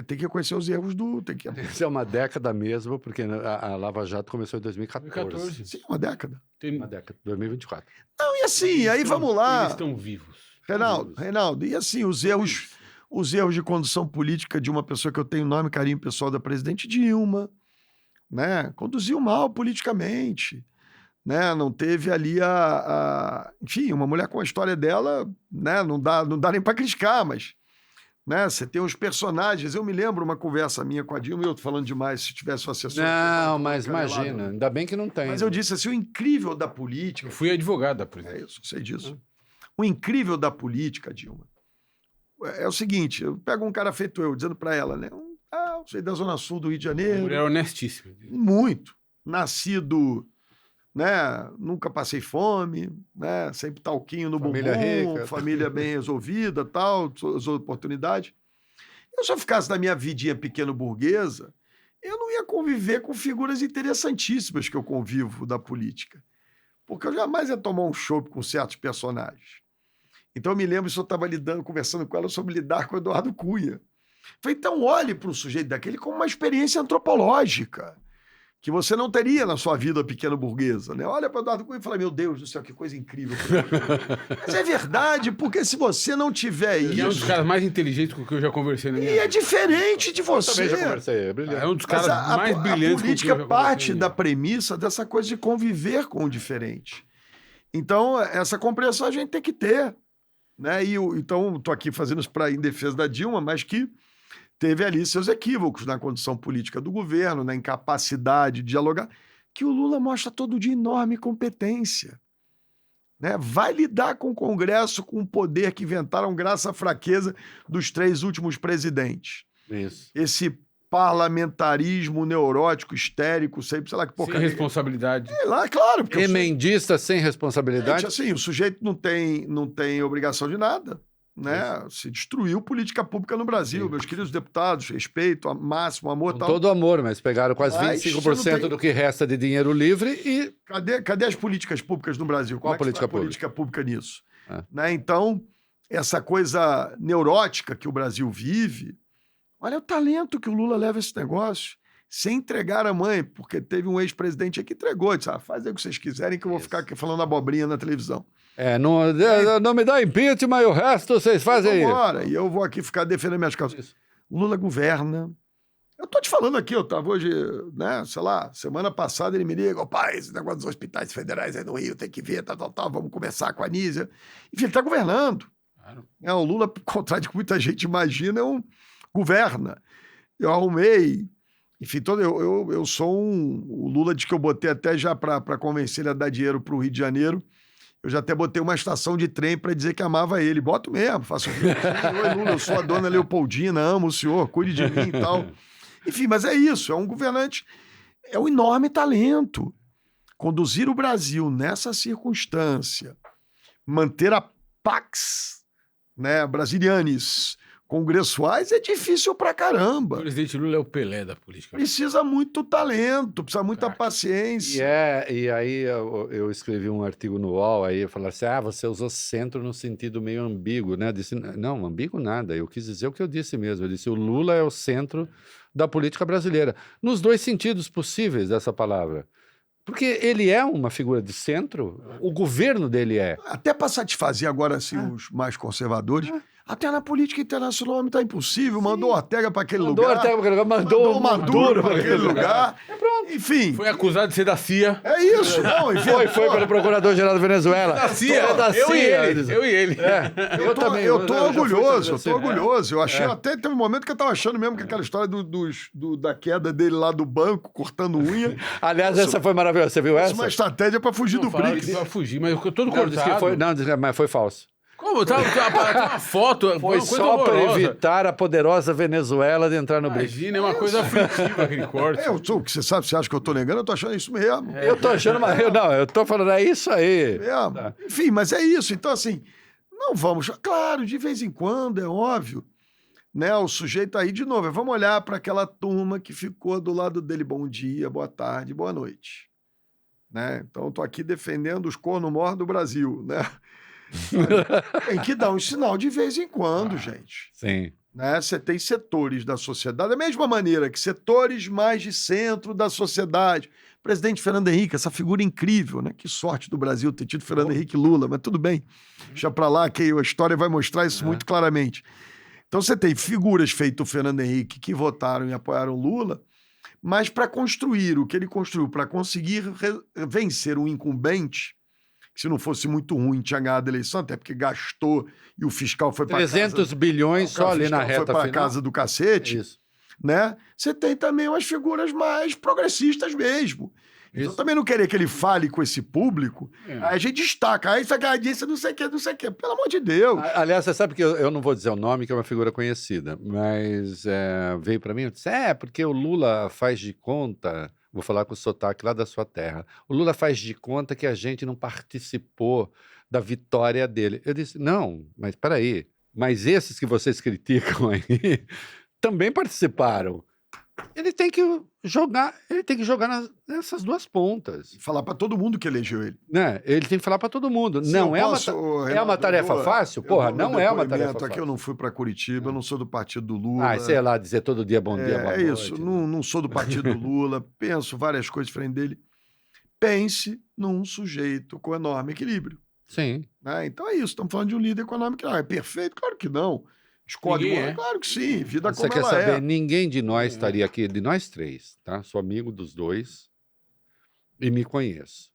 tem que reconhecer os erros do... Isso é uma década mesmo, porque a Lava Jato começou em 2014. Sim, uma década. Uma década, 2024. Não, e assim, aí vamos lá. Eles estão vivos. Reinaldo, e assim, os erros de condução política de uma pessoa que eu tenho enorme carinho pessoal, da presidente Dilma, né? Conduziu mal politicamente, né? Não teve ali enfim, uma mulher com a história dela, né? Não dá nem para criticar, mas, né? Você tem os personagens. Eu me lembro uma conversa minha com a Dilma, eu tô falando demais, se tivesse o assessor. Não, mas imagina, ainda bem que não tem. Mas eu disse assim, o incrível da política... Eu fui advogado da política. É isso, sei disso. O incrível da política, Dilma, é o seguinte, eu pego um cara feito eu, dizendo para ela, né? Sei da Zona Sul do Rio de Janeiro. Mulher honestíssima. Muito. Nascido, né? Nunca passei fome, né? Sempre talquinho no bumbum, rica. Família bem resolvida, tal, as oportunidades. Se eu ficasse na minha vidinha pequeno burguesa, eu não ia conviver com figuras interessantíssimas que eu convivo da política. Porque eu jamais ia tomar um chopp com certos personagens. Então eu me lembro, se eu estava conversando com ela sobre lidar com o Eduardo Cunha. Falei, então olhe para um sujeito daquele como uma experiência antropológica, que você não teria na sua vida pequena burguesa, né? Olha para o Eduardo Cunha e fala, meu Deus do céu, que coisa incrível. Mas é verdade, porque se você não tiver isso... Ele é um dos caras mais inteligentes com o que eu já conversei na minha vida. E é diferente de você. Eu também já conversei, é brilhante. É um dos caras mais brilhantes. A política parte da premissa dessa coisa de conviver com o diferente. Então, essa compreensão a gente tem que ter. Né? Então, estou aqui fazendo isso em defesa da Dilma, mas que teve ali seus equívocos na condução política do governo, na incapacidade de dialogar, que o Lula mostra todo dia enorme competência. Né? Vai lidar com o Congresso, com o poder que inventaram graças à fraqueza dos 3 últimos presidentes. Isso. Esse parlamentarismo neurótico, histérico, sei lá que porcaria. Sem responsabilidade. É lá, claro. Emendista sem responsabilidade. Gente, assim, o sujeito não tem obrigação de nada. Né? Se destruiu política pública no Brasil. Sim. Meus queridos deputados, respeito, máximo, amor... Com tal. todo amor, mas pegaram quase 25% do que resta de dinheiro livre e... Cadê as políticas públicas no Brasil? Qual política pública? Política pública nisso? Né? Então, essa coisa neurótica que o Brasil vive, olha o talento que o Lula leva esse negócio, sem entregar a mãe, porque teve um ex-presidente aí que entregou, disse, faz aí o que vocês quiserem que eu vou ficar aqui falando abobrinha na televisão. Não me dá impeachment, e o resto vocês fazem aí. Vambora, e eu vou aqui ficar defendendo minhas causas. Isso. O Lula governa. Eu tô te falando aqui, eu tava hoje, né, sei lá, semana passada ele me liga, pai, esse negócio dos hospitais federais aí no Rio, tem que ver, tal, vamos conversar com a Anísia. Enfim, ele tá governando. Claro. O Lula, ao contrário do que muita gente imagina, governa. Eu arrumei, Enfim, eu sou o Lula diz que eu botei até já para convencer ele a dar dinheiro para o Rio de Janeiro. Eu já até botei uma estação de trem para dizer que amava ele. Boto mesmo, faço oi, Lula, eu sou a dona Leopoldina, amo o senhor, cuide de mim e tal. Enfim, mas é isso, é um governante, é um enorme talento. Conduzir o Brasil nessa circunstância, manter a Pax, né, Brasilianes, congressuais, é difícil pra caramba. O presidente Lula é o Pelé da política. Precisa muito talento, precisa muita paciência. E aí eu escrevi um artigo no UOL, aí eu falei assim, você usou centro no sentido meio ambíguo, né? Eu disse, não, ambíguo nada, eu quis dizer o que eu disse mesmo. Eu disse, o Lula é o centro da política brasileira, nos dois sentidos possíveis dessa palavra. Porque ele é uma figura de centro, o governo dele é. Até para satisfazer agora assim, os mais conservadores, até na política internacional está impossível. Sim. Mandou Ortega para aquele lugar. Mandou Ortega para aquele lugar, mandou Maduro para aquele lugar. Pronto. Enfim. Foi acusado de ser da CIA. É isso. Não, foi pelo procurador-geral da Venezuela. Da CIA. Eu e ele. Eu tô orgulhoso. Eu achei até teve um momento que eu tava achando mesmo que aquela história da queda dele lá do banco, cortando unha. Aliás, essa foi maravilhosa. Você viu essa? Uma estratégia para fugir do BRICS. Para fugir, mas eu todo cortado. Mas foi falso. Como? Tem uma foto. Foi só para evitar a poderosa Venezuela de entrar no BRICS. Imagina, é uma coisa aflitiva aquele corte. Você sabe, você acha que eu tô negando? Eu tô achando isso mesmo. Eu tô achando, mas eu tô falando, é isso aí. Tá. Enfim, mas é isso. Então, assim, não vamos... Claro, de vez em quando, é óbvio, né? O sujeito aí, de novo, vamos olhar para aquela turma que ficou do lado dele. Bom dia, boa tarde, boa noite. Né? Então, eu tô aqui defendendo os corno-mor do Brasil, né? Tem que dar um sinal de vez em quando, gente. Sim. Né? Você tem setores da sociedade, da mesma maneira que setores mais de centro da sociedade. Presidente Fernando Henrique, essa figura incrível, né? Que sorte do Brasil ter tido Fernando Henrique e Lula, mas tudo bem. Deixa pra lá que a história vai mostrar isso muito claramente. Então você tem figuras feito o Fernando Henrique que votaram e apoiaram Lula, mas para construir o que ele construiu, para conseguir vencer um incumbente, que se não fosse muito ruim, tinha ganhado a eleição, até porque gastou e o fiscal foi para 300 bilhões só ali na reta final. Foi para casa do cacete. Isso. Né? Você tem também umas figuras mais progressistas mesmo. Então também não querer que ele fale com esse público, aí a gente destaca, aí isso disse não sei o que, pelo amor de Deus. Aliás, você sabe que eu não vou dizer o nome, que é uma figura conhecida, mas veio para mim e disse, porque o Lula faz de conta... Vou falar com o sotaque lá da sua terra. O Lula faz de conta que a gente não participou da vitória dele. Eu disse, não, mas peraí. Mas esses que vocês criticam aí também participaram. Ele tem que jogar nessas duas pontas. Falar para todo mundo que elegeu ele. Né? Ele tem que falar para todo mundo. Sim, não é uma tarefa fácil? Porra, não é uma tarefa fácil. Aqui eu não fui para Curitiba, eu não sou do partido do Lula. Sei lá, dizer todo dia bom dia, boa noite. É isso, não sou do partido do Lula, penso várias coisas diferentes dele. Pense num sujeito com enorme equilíbrio. Sim. Né? Então é isso, estamos falando de um líder econômico. É perfeito? Claro que não. Escolhe claro que sim, vida Você como quer ela saber, ninguém de nós estaria aqui, de nós três, tá? Sou amigo dos dois e me conheço.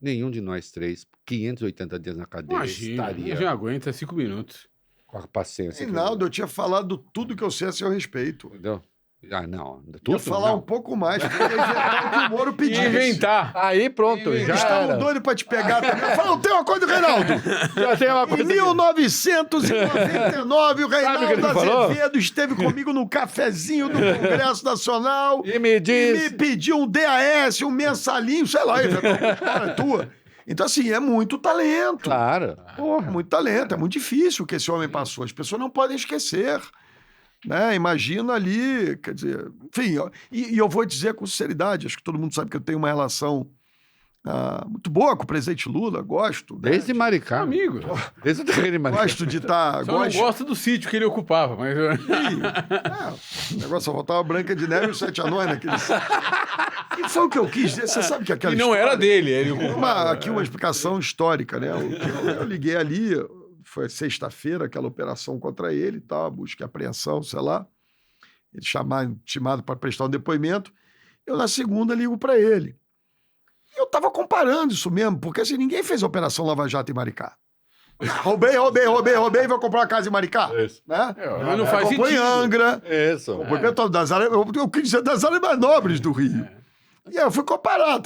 Nenhum de nós três, 580 dias na cadeia, estaria... já aguenta 5 minutos. Com a paciência. Reinaldo, eu tinha falado tudo que eu sei a seu respeito. Entendeu? Não. Tudo, ia falar um pouco mais, porque ia inventar o que o Moro pediu. Inventar. Aí pronto, já estavam doidos pra te pegar também. Fala, tem uma coisa do Reinaldo. Já tem uma coisa. Em 1999, o Reinaldo Azevedo esteve comigo no cafezinho do Congresso Nacional e me pediu um DAS, um mensalinho, sei lá, inventou uma história tua. Então, assim, é muito talento. Claro. Porra, muito talento. É muito difícil o que esse homem passou. As pessoas não podem esquecer. Né? Imagina ali, quer dizer, enfim, e eu vou dizer com sinceridade, acho que todo mundo sabe que eu tenho uma relação muito boa com o presidente Lula, gosto. Desde Maricá. Amigo. Desde o terreno de Maricá. Gosto de estar... Não gosto do sítio que ele ocupava, mas... o negócio só faltava Branca de Neve e os 7 Anões naquele... E foi o que eu quis dizer, você sabe que aquela história... E não era dele. Ele... Aqui uma explicação histórica, né? Eu liguei ali... Foi sexta-feira, aquela operação contra ele, tal, busca e apreensão, sei lá. Ele chamado para prestar um depoimento. Eu, na segunda, ligo para ele. Eu estava comparando isso mesmo, porque assim, ninguém fez a Operação Lava Jato em Maricá. Roubei, vou comprar uma casa em Maricá. Isso. Né? Mas não faz Comprou em sentido. Angra. Isso. Comprou em Petrópolis, das áreas, eu quis dizer das áreas mais nobres do Rio. E aí eu fui comparar.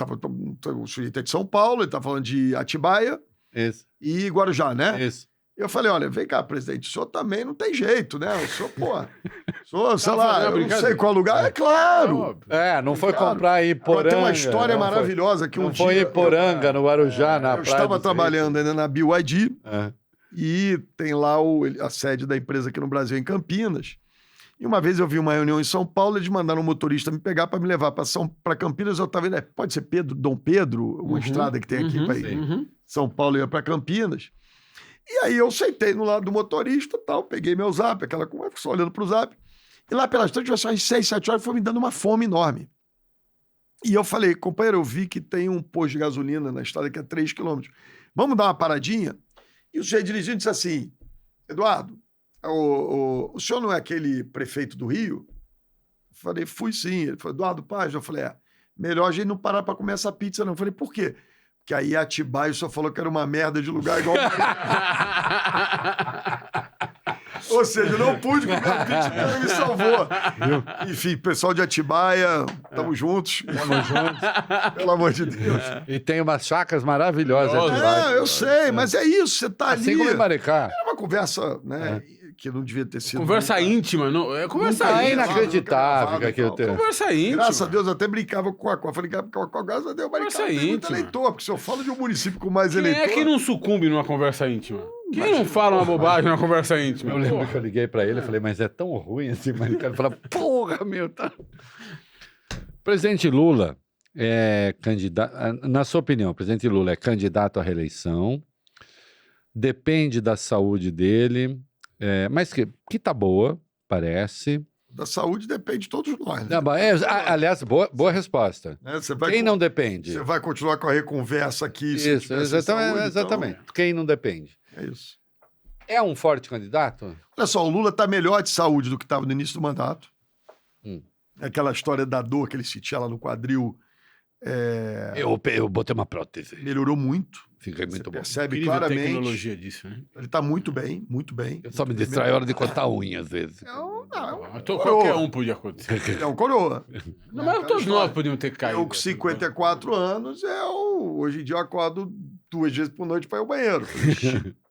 O sujeito é de São Paulo, ele tá falando de Atibaia Isso. e Guarujá, né? Isso. Eu falei, olha, vem cá, presidente, o senhor também não tem jeito, né? O senhor, pô, sei lá, eu não sei qual lugar. É claro. Não foi Claro. comprar em Agora, Iporanga. tem uma história não foi- maravilhosa que um Não dia... foi em Iporanga, no Guarujá, na Eu praia estava do trabalhando ainda na BYD É. e tem lá a sede da empresa aqui no Brasil, em Campinas. E uma vez eu vi uma reunião em São Paulo, eles mandaram um motorista me pegar para me levar para Campinas. Eu estava indo, pode ser Dom Pedro, uma estrada que tem aqui para ir. São Paulo ia para Campinas. E aí eu sentei no lado do motorista, tal, peguei meu zap, aquela conversa, só olhando pro zap. E lá pelas tantas, tivesse umas 6, 7 horas, foi me dando uma fome enorme. E eu falei, companheiro, eu vi que tem um posto de gasolina na estrada que é 3 quilômetros. Vamos dar uma paradinha? E o sujeito dirigindo disse assim, Eduardo, o senhor não é aquele prefeito do Rio? Eu falei, fui sim. Ele falou, Eduardo Paz? Eu falei, melhor a gente não parar para comer essa pizza não. Eu falei, por quê? Que aí Atibaia só falou que era uma merda de lugar igual... Ou seja, eu não pude comer a pizza, ele me salvou. Enfim, pessoal de Atibaia, tamo juntos. Tamo juntos. Pelo amor de Deus. E tem umas chácaras maravilhosas. Atibaia. Eu sei, mas é isso, você tá Assim ali. como em Maricá. Era uma conversa, né, que não devia ter sido... Conversa íntima, não? É conversa É íntima. inacreditável que aquilo tem. Conversa íntima. Graças a Deus, eu até brincava com a Cacó. Falei, Cacó, graças a Deus, Maricá tem muito íntima. eleitor, porque se eu falo de um município com mais Quem eleitor... é que não sucumbe numa conversa íntima? Quem não fala uma bobagem numa conversa íntima? Eu lembro que eu liguei pra ele e falei, mas é tão ruim assim, Maricá. Ele falou, porra, meu, tá... Presidente Lula é candidato... Na sua opinião, o presidente Lula é candidato à reeleição, depende da saúde dele, mas que tá boa, parece. Da saúde depende de todos nós, né? Não, mas aliás, boa resposta. Né? Você vai Quem não depende? Você vai continuar com a reconversa aqui. se Isso, tiver sem saúde, exatamente. Quem não depende? Então, é isso. É um forte candidato? Olha só, o Lula está melhor de saúde do que estava no início do mandato. Aquela história da dor que ele sentia lá no quadril Eu botei uma prótese. melhorou muito. Fiquei muito bom. Percebe Incrível a claramente. tecnologia disso, né? Ele está muito bem, muito bem. Eu só me distrai a hora de cortar unha, às vezes. Qualquer um podia acontecer. É um coroa. Não, mas todos nós podíamos ter caído. Eu com 54 anos, hoje em dia eu acordo 2 vezes por noite para ir ao banheiro.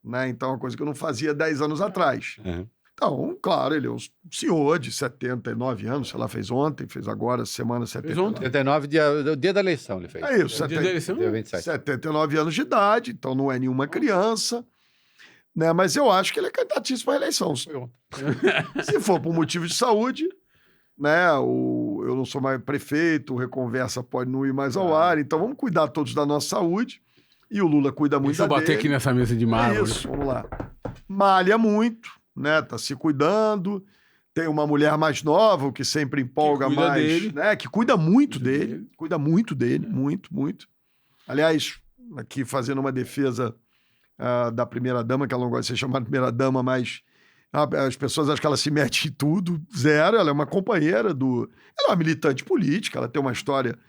Né? Então é uma coisa que eu não fazia 10 anos atrás. Então, claro, ele é um senhor de 79 anos, sei lá, fez ontem, fez agora, semana 79. ontem. 79, o dia da eleição ele fez. É isso, Dia da eleição? Dia 27. 79 anos de idade, então não é nenhuma criança, né? Mas eu acho que ele é candidatíssimo para a eleição. Se for por motivo de saúde, né? Eu não sou mais prefeito, o Reconversa pode não ir mais ao ar, então vamos cuidar todos da nossa saúde. E o Lula cuida muito Deixa eu da bater dele. aqui nessa mesa de mármore. Isso, vamos lá. Malha muito, né? Tá se cuidando. Tem uma mulher mais nova, o que sempre empolga Que cuida mais, dele. né? Que cuida muito dele. Cuida muito dele, muito, muito. Aliás, aqui fazendo uma defesa da primeira-dama, que ela não gosta de ser chamada primeira-dama, mas as pessoas acham que ela se mete em tudo, zero. Ela é uma companheira do... Ela é uma militante política, ela tem uma história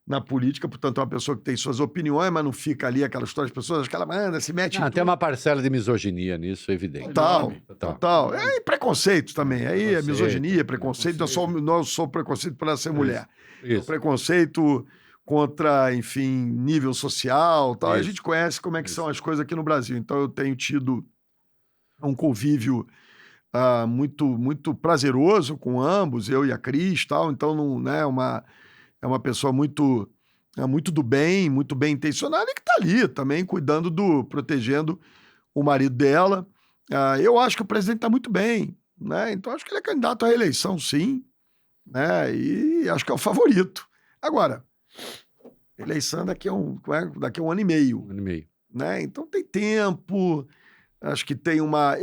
na política, portanto é uma pessoa que tem suas opiniões, mas não fica ali aquela história, as pessoas acham que ela manda, se mete em tudo. Tem uma parcela de misoginia nisso, evidente. Total. E preconceito também. Aí é misoginia, preconceito. Eu sou preconceito por ela ser mulher. Isso. Preconceito contra, enfim, nível social. Tal. A Isso. gente conhece como é que são as coisas aqui no Brasil. Então eu tenho tido um convívio muito, muito prazeroso com ambos, eu e a Cris, tal. Então não, né, é uma pessoa muito do bem, muito bem intencionada e que está ali também cuidando protegendo o marido dela. Eu acho que o presidente está muito bem, né? Então acho que ele é candidato à reeleição, sim, né? E acho que é o favorito. Agora, eleição daqui a um ano e meio. Um ano e meio. Né? Então tem tempo, acho que tem uma...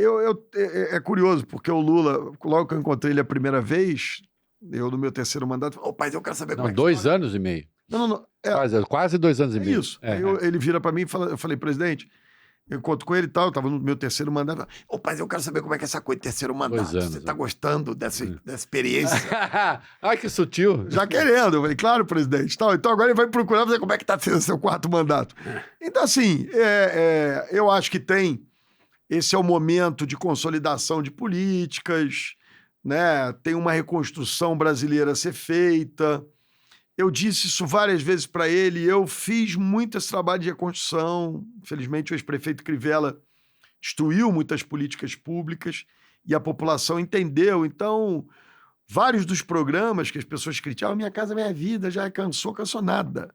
É curioso, porque o Lula, logo que eu encontrei ele a primeira vez, eu no meu terceiro mandato, falei, pai, eu quero saber como é que... 2 anos e meio. Não. Quase 2 anos e meio. Isso. Aí ele vira para mim e fala, eu falei, presidente, eu encontro com ele e tal, eu estava no meu terceiro mandato, pai, eu quero saber como é que é essa coisa de terceiro mandato. 2 anos, Você está gostando dessa experiência? Ai, que sutil. Já querendo. Eu falei, claro, presidente. Tal. Então agora ele vai procurar ver como é que está sendo seu 4º mandato. Então, assim, eu acho que tem esse é o momento de consolidação de políticas, né? Tem uma reconstrução brasileira a ser feita. Eu disse isso várias vezes para ele, eu fiz muito esse trabalho de reconstrução. Infelizmente, o ex-prefeito Crivella destruiu muitas políticas públicas e a população entendeu. Então, vários dos programas que as pessoas criticavam, Minha Casa Minha Vida, já cansou nada.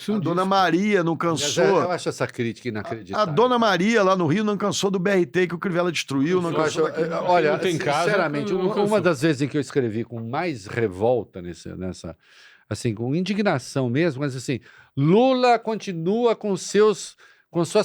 A Dona Maria não cansou. Eu acho essa crítica inacreditável. A Dona Maria, lá no Rio, não cansou do BRT que o Crivella destruiu. Não cansou daquilo. Olha, Não tem casa, sinceramente, não cansou. uma das vezes em que eu escrevi com mais revolta nessa, assim, com indignação mesmo, mas assim, Lula continua com suas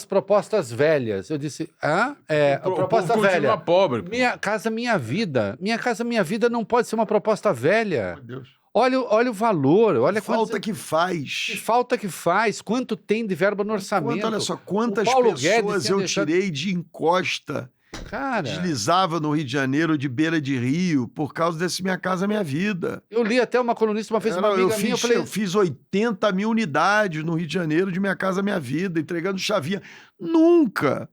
propostas velhas. Eu disse, a proposta velha. Pobre. Minha Casa Minha Vida. Minha Casa Minha Vida não pode ser uma proposta velha. Meu Deus. Olha o valor, olha Falta que faz. que falta que faz, quanto tem de verba no orçamento. Olha só, quantas O Paulo pessoas Guedes tinha eu deixado- tirei de encosta, Cara, deslizava no Rio de Janeiro, de beira de rio, por causa desse Minha Casa Minha Vida. eu li até uma colunista uma vez, uma amiga minha, eu falei, Eu fiz 80 mil unidades no Rio de Janeiro de Minha Casa Minha Vida, entregando chavinha. Nunca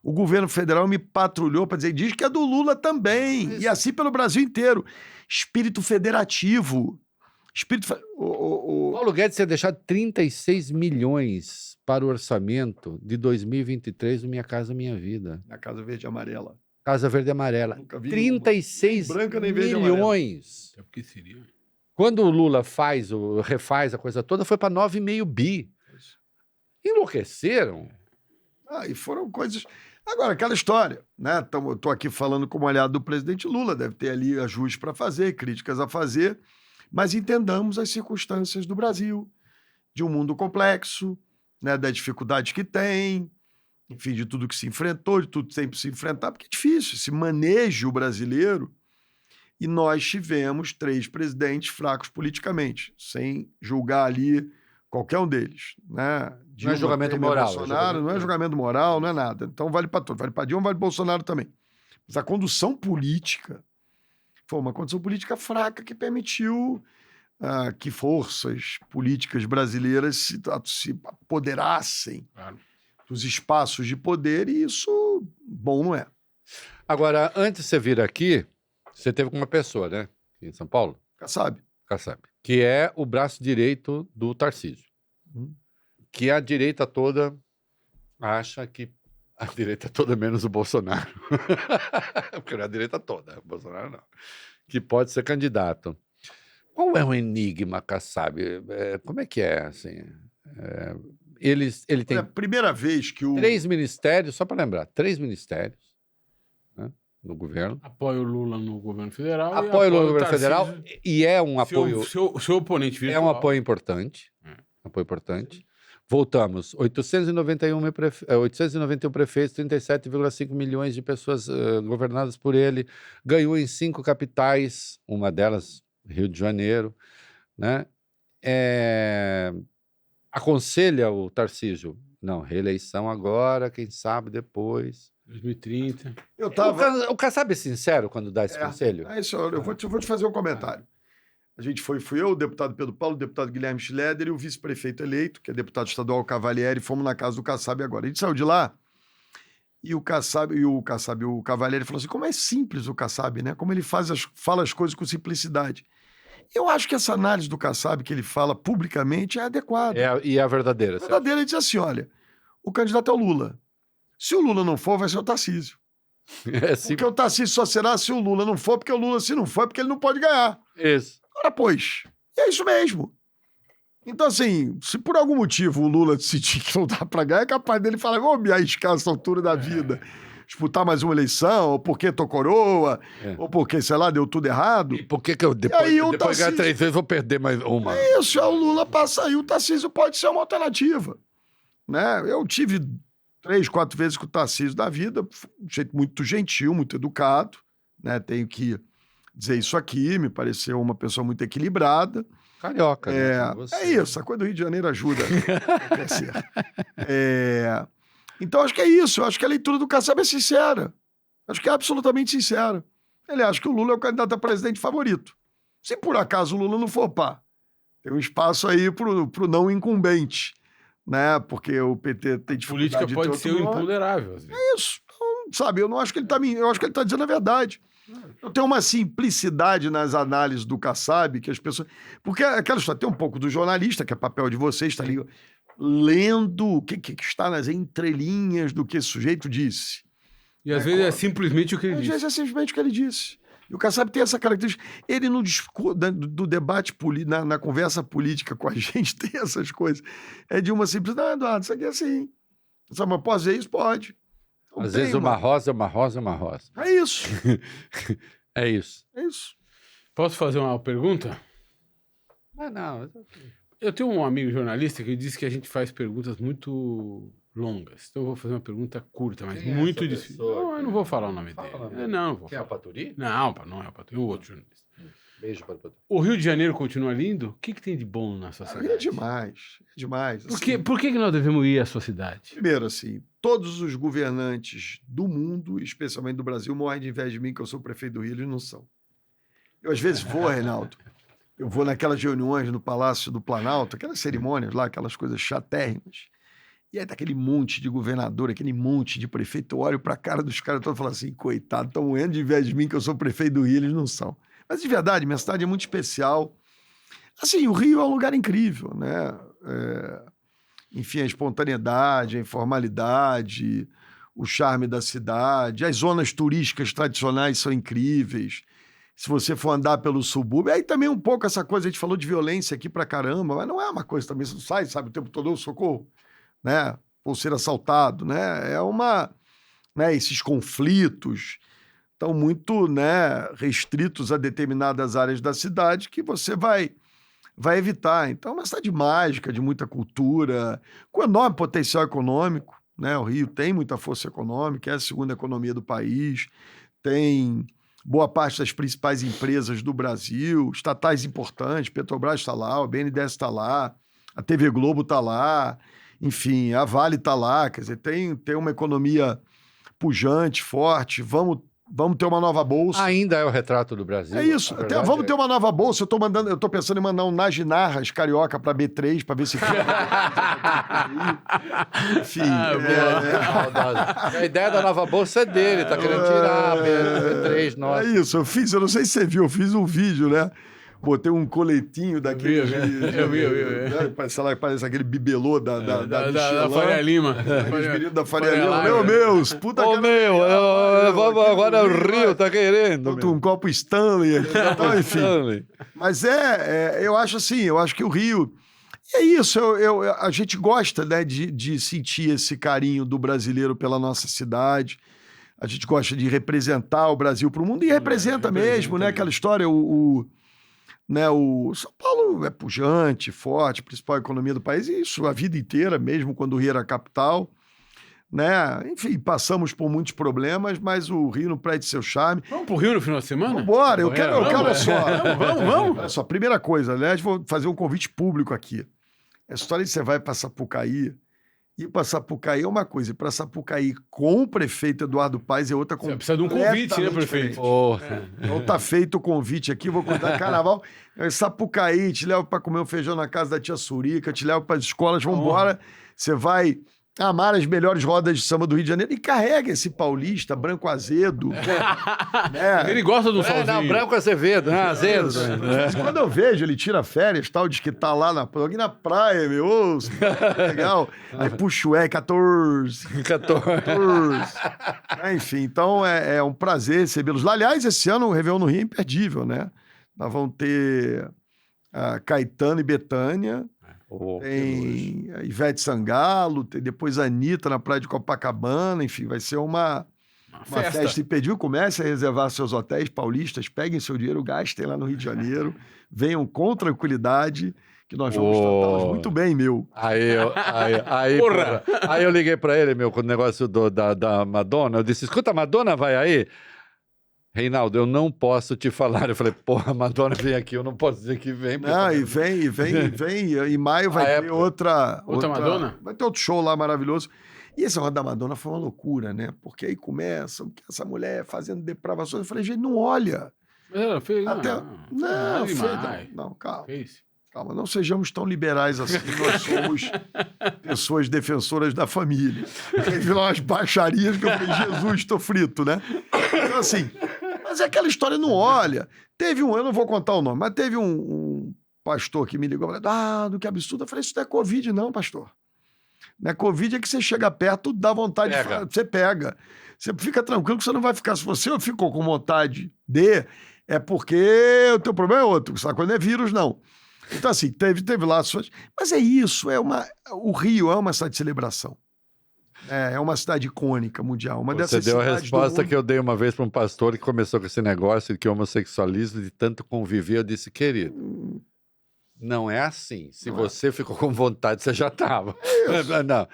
o governo federal me patrulhou para dizer, diz que é do Lula também. Mas- E assim pelo Brasil inteiro. Espírito federativo. o Paulo Guedes tinha deixado 36 milhões para o orçamento de 2023 do Minha Casa Minha Vida. Na Casa Verde e Amarela. Casa Verde e Amarela. Nunca vi 36 nem branca, nem verde e milhões. É porque seria. Quando o Lula refaz a coisa toda, foi para 9,5 bi. Enlouqueceram. E foram coisas... Agora, aquela história, né? Estou aqui falando como aliado do presidente Lula, deve ter ali ajustes para fazer, críticas a fazer, mas entendamos as circunstâncias do Brasil, de um mundo complexo, né? Das dificuldades que tem, enfim, de tudo que se enfrentou, de tudo que tem que se enfrentar, porque é difícil esse manejo brasileiro, e nós tivemos 3 presidentes fracos politicamente, sem julgar ali qualquer um deles, né? Não é julgamento Temer, moral. Bolsonaro, não é julgamento moral, não é nada. Então vale para todos, vale para Dilma, vale para Bolsonaro também. Mas a condução política foi uma condução política fraca que permitiu que forças políticas brasileiras se apoderassem Claro. dos espaços de poder, e isso bom não é. Agora, antes de você vir aqui, você teve com uma pessoa, né? Em São Paulo, Sabe? Kassab, que é o braço direito do Tarcísio. Que a direita toda acha que... A direita toda menos o Bolsonaro. Porque não é a direita toda, o Bolsonaro não. Que pode ser candidato. Qual é o enigma, Kassab? Como é que é, assim? Ele tem É a primeira vez que o... 3 ministérios, só para lembrar, 3 ministérios, né, no governo. Apoia o Lula no governo federal. e Apoia o Lula no governo Tarcísio. federal e é um apoio... Seu oponente virtual. É um apoio importante. Apoio importante. Voltamos. 891 prefeitos, 37,5 milhões de pessoas governadas por ele. Ganhou em 5 capitais, uma delas, Rio de Janeiro. Né? Aconselha o Tarcísio. Não, reeleição agora, quem sabe depois. 2030. O Kassab é sincero quando dá esse conselho? Isso, eu vou te fazer um comentário. A gente fui eu, o deputado Pedro Paulo, o deputado Guilherme Schleder e o vice-prefeito eleito, que é deputado estadual Cavalieri, fomos na casa do Kassab agora. A gente saiu de lá e o Cavalieri falou assim, como é simples o Kassab, né? Como ele fala as coisas com simplicidade. Eu acho que essa análise do Kassab que ele fala publicamente é adequada. E é a verdadeira. A verdadeira, ele diz assim, olha, o candidato é o Lula. Se o Lula não for, vai ser o Tarcísio. Porque o Tarcísio só será se o Lula não for, porque o Lula, se não for, é porque ele não pode ganhar. Isso. Ora, pois, é isso mesmo. Então, assim, se por algum motivo o Lula decidir que não dá pra ganhar, é capaz dele falar, vou me arriscar essa altura da vida, disputar mais uma eleição, ou porque tô coroa, ou porque, sei lá, deu tudo errado. E por que eu depois de ganhar 3 vezes vou perder mais uma? É isso, o Lula passa aí, o Tarcísio pode ser uma alternativa. Né? Eu tive 3, 4 vezes com o Tarcísio da vida, um jeito muito gentil, muito educado, né? Tenho que dizer isso aqui, me pareceu uma pessoa muito equilibrada. Carioca, né? É isso, a coisa do Rio de Janeiro ajuda a crescer. Então, acho que é isso. Eu acho que a leitura do Kassab é sincera. Acho que é absolutamente sincera. Ele acha que o Lula é o candidato a presidente favorito. Se por acaso o Lula não for, tem um espaço aí pro não incumbente, né? Porque o PT tem dificuldade Política de pode ter ser outro o nome. imponderável. Assim. É isso. Então, sabe, eu não acho que ele tá eu acho que ele tá dizendo a verdade. Eu tenho uma simplicidade nas análises do Kassab que as pessoas... Porque aquela história, tem um pouco do jornalista, que é papel de vocês, tá ali, lendo o que está nas entrelinhas do que esse sujeito disse. E às vezes é simplesmente o que ele Às disse. vezes é simplesmente o que ele disse. E o Kassab tem essa característica. Ele no discurso, do debate político, na conversa política com a gente, tem essas coisas. É de uma simples... Não, Eduardo, isso aqui é assim. Sabe, mas posso dizer isso? Pode. Não Às tem vezes uma rosa é uma rosa, é uma rosa. É isso. É isso. É isso. Posso fazer uma pergunta? Mas não. Eu tenho um amigo jornalista que disse que a gente faz perguntas muito longas. Então eu vou fazer uma pergunta curta, mas Quem é muito essa difícil. pessoa Não, eu não vou falar o nome Fala dele. o nome dele. Não vou Quem é o falar. Paturi? Não é o Paturi, o outro jornalista. Beijo para o Paturi. O Rio de Janeiro continua lindo? O que tem de bom na sua cidade? É demais. É demais. Assim. Por que nós devemos ir à sua cidade? Primeiro, assim, todos os governantes do mundo, especialmente do Brasil, morrem de inveja de mim, que eu sou prefeito do Rio, eles não são. Eu, às vezes, vou, Reinaldo, eu vou naquelas reuniões no Palácio do Planalto, aquelas cerimônias lá, aquelas coisas chatérrimas, e aí tá aquele monte de governador, aquele monte de prefeito, eu olho pra cara dos caras todos e falo assim, coitado, estão morrendo de inveja de mim, que eu sou prefeito do Rio, eles não são. Mas, de verdade, minha cidade é muito especial. Assim, o Rio é um lugar incrível, né? Enfim, a espontaneidade, a informalidade, o charme da cidade, as zonas turísticas tradicionais são incríveis. Se você for andar pelo subúrbio, aí também um pouco essa coisa, a gente falou de violência aqui pra caramba, mas não é uma coisa também, você não sai, sabe, o tempo todo, "Ô, socorro, né? Ou ser assaltado, né? É uma, né? Esses conflitos estão muito, né, restritos a determinadas áreas da cidade que você vai evitar. Então, é uma cidade mágica, de muita cultura, com enorme potencial econômico, né? O Rio tem muita força econômica, é a segunda economia do país, tem boa parte das principais empresas do Brasil, estatais importantes, Petrobras está lá, o BNDES está lá, a TV Globo está lá, enfim, a Vale está lá, quer dizer, tem uma economia pujante, forte, vamos ter uma nova bolsa. Ainda é o retrato do Brasil. É isso. Vamos ter uma nova bolsa. Eu tô pensando em mandar um Najinarras carioca para B3 para ver se enfim. A ideia da nova bolsa é dele, tá querendo tirar B3, nossa. É isso, eu não sei se você viu, eu fiz um vídeo, né? Botei um coletinho daquele. Eu vi. Né? Sei lá, parece aquele bibelô da Faria Lima. Os meninos da Faria Lima. Meus, puta Ô, meu, vamos agora ao Rio, tá querendo? Botou um copo Stanley aqui. Então, enfim. Mas eu acho assim, eu acho que o Rio. É isso, a gente gosta, né, de sentir esse carinho do brasileiro pela nossa cidade. A gente gosta de representar o Brasil para o mundo e representa mesmo, né? Aquela história, né, o São Paulo é pujante, forte, principal economia do país, e isso a vida inteira, mesmo quando o Rio era a capital, né? Enfim, passamos por muitos problemas, mas o Rio não perde seu charme. Vamos pro Rio no final de semana? Vambora, eu quero, olha só. Vamos. Olha só, primeira coisa, aliás, vou fazer um convite público aqui. A história de você vai para Sapucaí, ir para Sapucaí é uma coisa, e para Sapucaí com o prefeito Eduardo Paes é outra coisa. Você precisa de um convite, né, prefeito? Então tá feito o convite aqui, vou contar de carnaval. Sapucaí, te levo para comer um feijão na casa da tia Surica, te levo para as escolas, vambora. Você vai amar as melhores rodas de samba do Rio de Janeiro e carrega esse paulista, branco azedo. Né? Ele gosta de um solzinho. Não, branco azevedo, né? Azedo. Mas quando eu vejo, ele tira férias, tal, diz que tá lá aqui na praia, meu, legal. Aí puxa o 14. Enfim, então é um prazer recebê-los lá. Aliás, esse ano o Réveillon no Rio é imperdível, né? Nós vamos ter Caetano e Bethânia, tem a Ivete Sangalo, tem depois a Anitta na praia de Copacabana, enfim, vai ser uma festa imperdível. Comece a reservar seus hotéis paulistas, peguem seu dinheiro, gastem lá no Rio de Janeiro, venham com tranquilidade, que nós vamos tratá-los muito bem, meu. Porra. Aí eu liguei pra ele, meu, com o negócio da Madonna, eu disse, escuta, a Madonna vai aí? Reinaldo, eu não posso te falar. Eu falei, porra, a Madonna vem aqui, eu não posso dizer que vem. Não, e vem. Em maio vai ter outra Madonna? Vai ter outro show lá maravilhoso. E esse negócio da Madonna foi uma loucura, né? Porque aí começa essa mulher fazendo depravações. Eu falei, gente, não olha. Ela fez. Até... Não, Não, calma. fez. Calma, não sejamos tão liberais assim. Nós somos pessoas defensoras da família. Teve lá umas baixarias que eu falei, Jesus, estou frito, né? Então, assim, mas é aquela história, não olha. Teve eu não vou contar o nome, mas teve um pastor que me ligou e falou, do que absurdo. Eu falei, isso não é Covid não, pastor. Não é Covid, é que você chega perto, dá vontade de falar, você pega. Você fica tranquilo que você não vai ficar. Se você ficou com vontade é porque o teu problema é outro. Sabe? Quando é vírus, não. Então, assim, teve lá suas. Mas é isso, o Rio é uma cidade de celebração. É uma cidade icônica, mundial. Você deu a resposta que eu dei uma vez para um pastor que começou com esse negócio de que homossexualismo, de tanto conviver, eu disse, querido, não é assim. Se você ficou com vontade, você já estava. Não,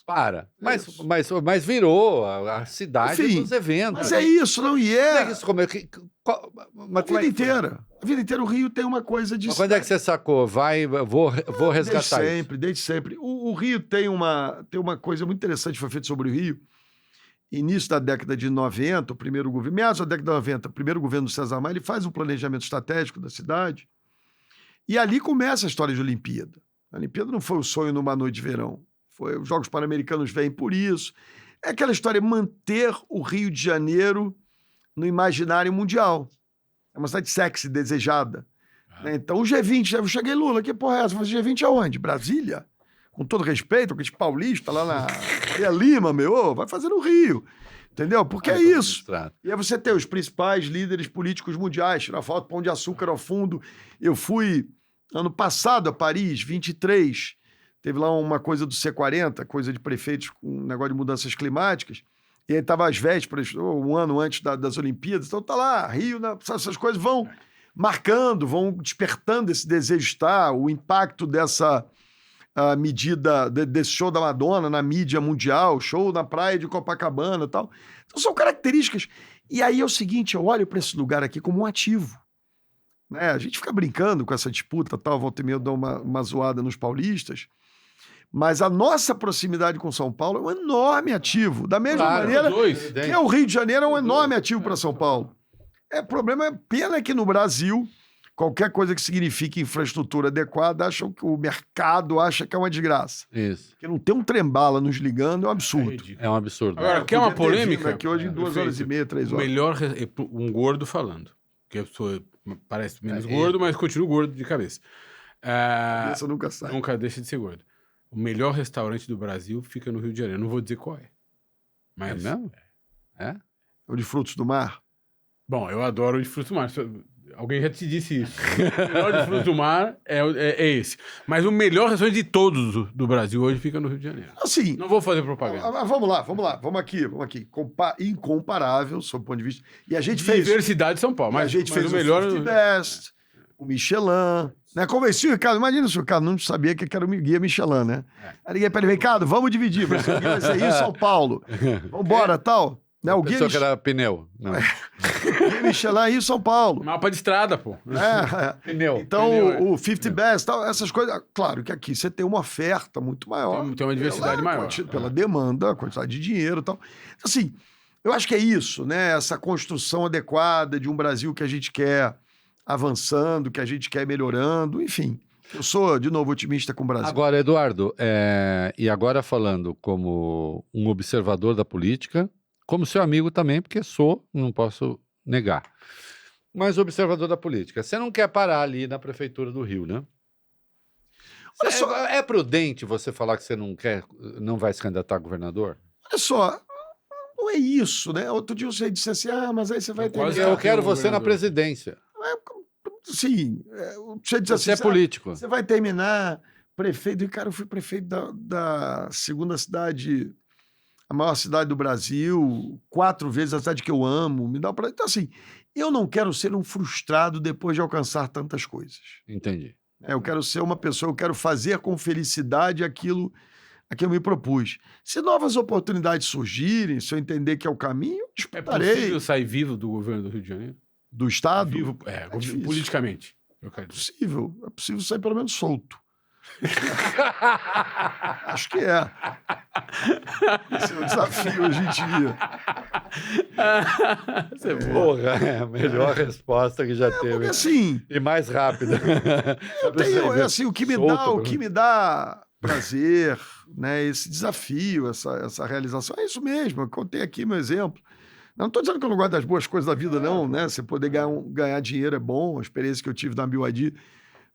para. Mas virou a cidade dos eventos. Mas é isso, não? E é... A vida inteira. A vida inteira o Rio tem uma coisa de... Mas quando é que você sacou? Vou resgatar Desde sempre. O Rio tem uma coisa muito interessante que foi feita sobre o Rio. Início da década de 90, meados da década de 90, o primeiro governo do César Maia, ele faz um planejamento estratégico da cidade. E ali começa a história de Olimpíada. A Olimpíada não foi o sonho numa noite de verão. Os Jogos Pan-Americanos vêm por isso. É aquela história, manter o Rio de Janeiro no imaginário mundial. É uma cidade sexy, desejada. Então, o G20, eu cheguei, Lula, que porra é essa? Mas o G20 aonde? Brasília? Com todo respeito, aquele paulista lá na Lima, vai fazer no Rio. Entendeu? Porque é isso. E aí você tem os principais líderes políticos mundiais, tirar foto, Pão de Açúcar ao fundo. Eu fui ano passado a Paris, 23, teve lá uma coisa do C40, coisa de prefeitos com um negócio de mudanças climáticas, e aí estava às vésperas, um ano antes das Olimpíadas, então tá lá, Rio, essas coisas vão marcando, vão despertando esse desejo de estar, o impacto dessa medida, desse show da Madonna na mídia mundial, show na praia de Copacabana e tal. Então são características. E aí é o seguinte, eu olho para esse lugar aqui como um ativo. Né? A gente fica brincando com essa disputa, tal, volta e meia eu dou uma zoada nos paulistas, mas a nossa proximidade com São Paulo é um enorme ativo. Da mesma maneira que o Rio de Janeiro é um enorme ativo para São Paulo. Pena que no Brasil, qualquer coisa que signifique infraestrutura adequada, acham que o mercado acha que é uma desgraça. Isso. Porque não ter um trem-bala nos ligando é um absurdo. É um absurdo. Agora, quer uma polêmica? Aqui hoje em 2 horas e meia, 3 horas. Melhor, um gordo falando. Que a pessoa parece menos gordo, mas continua gordo de cabeça. Isso nunca sai. Nunca deixa de ser gordo. O melhor restaurante do Brasil fica no Rio de Janeiro. Não vou dizer qual é. Mas... É mesmo? O de frutos do mar? Bom, eu adoro o de frutos do mar. Alguém já te disse isso. O melhor de frutos do mar é esse. Mas o melhor restaurante de todos do Brasil hoje fica no Rio de Janeiro. Assim, não vou fazer propaganda. Vamos lá. Vamos aqui. Incomparável, sob o ponto de vista... E a gente fez... Diversidade de São Paulo. Mas a gente fez o melhor... o 50 Best, o Michelin... Né? Convenci o Ricardo, imagina se o Ricardo não sabia que era o guia Michelin, né? Aí liguei para ele, Ricardo, vamos dividir, mas o guia vai ser Rio e São Paulo. Vambora, tal. Né? O guia que era pneu. Não. Guia Michelin, Rio e São Paulo. Mapa de estrada, pô. Pneu. Então, pneu, o 50 Best, tal, essas coisas... Claro que aqui você tem uma oferta muito maior. Tem uma diversidade maior. Pela demanda, a quantidade de dinheiro e tal. Assim, eu acho que é isso, né? Essa construção adequada de um Brasil que a gente quer avançando, que a gente quer melhorando, enfim. Eu sou, de novo, otimista com o Brasil. Agora, Eduardo, e agora falando como um observador da política, como seu amigo também, porque não posso negar, mas observador da política. Você não quer parar ali na prefeitura do Rio, né? Olha só, é prudente você falar que você não vai se candidatar a governador? Olha só, não é isso, né? Outro dia você disse assim, mas aí você vai ter... Eu quero você na presidência. Sim, você diz assim... Você é político. Você vai terminar prefeito... E, cara, eu fui prefeito da segunda cidade, a maior cidade do Brasil, 4 vezes a cidade que eu amo. Então, assim, eu não quero ser um frustrado depois de alcançar tantas coisas. Entendi. Eu quero ser uma pessoa, eu quero fazer com felicidade aquilo a que eu me propus. Se novas oportunidades surgirem, se eu entender que é o caminho, eu disputarei. É possível sair vivo do governo do Rio de Janeiro? Do Estado? Vivo, politicamente. É possível sair pelo menos solto. Acho que é. Esse é o desafio hoje em dia. Você é boa. Porra, é a melhor resposta que já teve. Porque assim, E mais rápida. eu tenho, assim, o que me dá prazer, né, esse desafio, essa realização, é isso mesmo. Eu contei aqui meu exemplo. Não estou dizendo que eu não gosto das boas coisas da vida, não, né? Você poder ganhar dinheiro é bom. A experiência que eu tive na BYD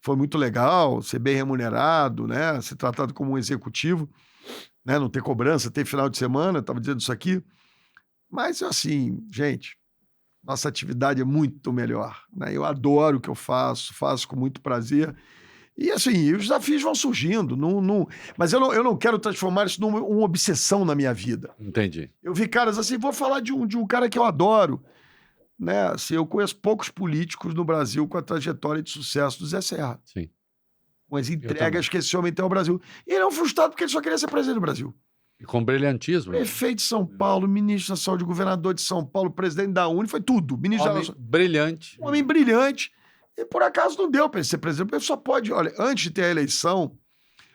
foi muito legal, ser bem remunerado, né? Ser tratado como um executivo, né? Não ter cobrança, ter final de semana, estava dizendo isso aqui. Mas, assim, gente, nossa atividade é muito melhor, né? Eu adoro o que eu faço com muito prazer. E, assim, os desafios vão surgindo. Mas eu não quero transformar isso numa obsessão na minha vida. Entendi. Eu vi caras assim, vou falar de um cara que eu adoro, né? Assim, eu conheço poucos políticos no Brasil com a trajetória de sucesso do Zé Serra. Sim. Com as entregas que esse homem tem ao Brasil. E ele é um frustrado porque ele só queria ser presidente do Brasil. E com brilhantismo. Prefeito de São Paulo, ministro da Saúde, governador de São Paulo, presidente da Uni, foi tudo. Ministro da Homem brilhante. Um homem brilhante. E por acaso não deu para ele ser presidente. Porque só pode, olha, antes de ter a eleição,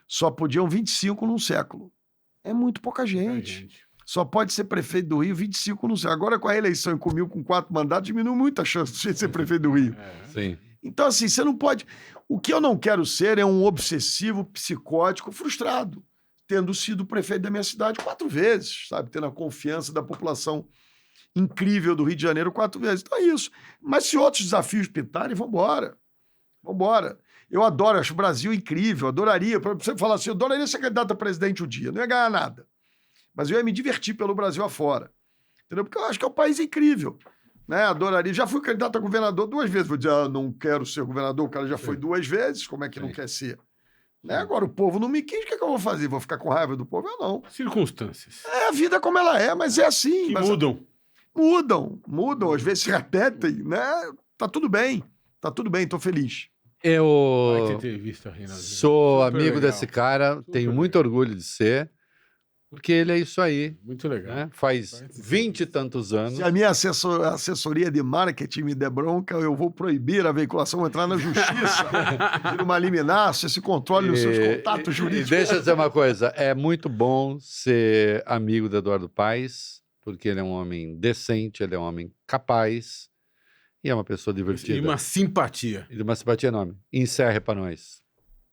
só podiam 25 num século. É muito pouca gente. Só pode ser prefeito do Rio 25 num século. Agora, com a eleição e comigo com 4 mandatos, diminui muito a chance de ser prefeito do Rio. Sim. Então, assim, você não pode... O que eu não quero ser é um obsessivo, psicótico, frustrado, tendo sido prefeito da minha cidade 4 vezes, sabe? Tendo a confiança da população incrível do Rio de Janeiro 4 vezes. Então é isso. Mas se outros desafios pintarem, vambora. Vambora. Eu adoro, acho o Brasil incrível, adoraria. Para você falar assim, eu adoraria ser candidato a presidente um dia. Não ia ganhar nada. Mas eu ia me divertir pelo Brasil afora. Entendeu? Porque eu acho que é um país incrível. Né? Adoraria. Já fui candidato a governador 2 vezes. Vou dizer, não quero ser governador. O cara já foi 2 vezes. Como é que não quer ser? Né? Agora o povo não me quis. O que eu vou fazer? Vou ficar com raiva do povo? Eu não. Circunstâncias. É a vida como ela é, mas é assim. Que mudam. Mudam, às vezes se repetem, né? Tá tudo bem, tô feliz. Eu Vai ter entrevista, Reinaldo. sou Super amigo legal. desse cara, tenho muito orgulho de ser, porque ele é isso aí, Muito legal. né? Faz 20 e tantos anos. Se a minha assessoria de marketing me der bronca, eu vou proibir a veiculação, vou entrar na justiça, pedir uma liminar, se esse controle nos seus contatos E jurídicos. deixa eu dizer uma coisa, é muito bom ser amigo do Eduardo Paes, porque ele é um homem decente, ele é um homem capaz e é uma pessoa divertida. E uma simpatia. E de uma simpatia enorme. Encerre para nós.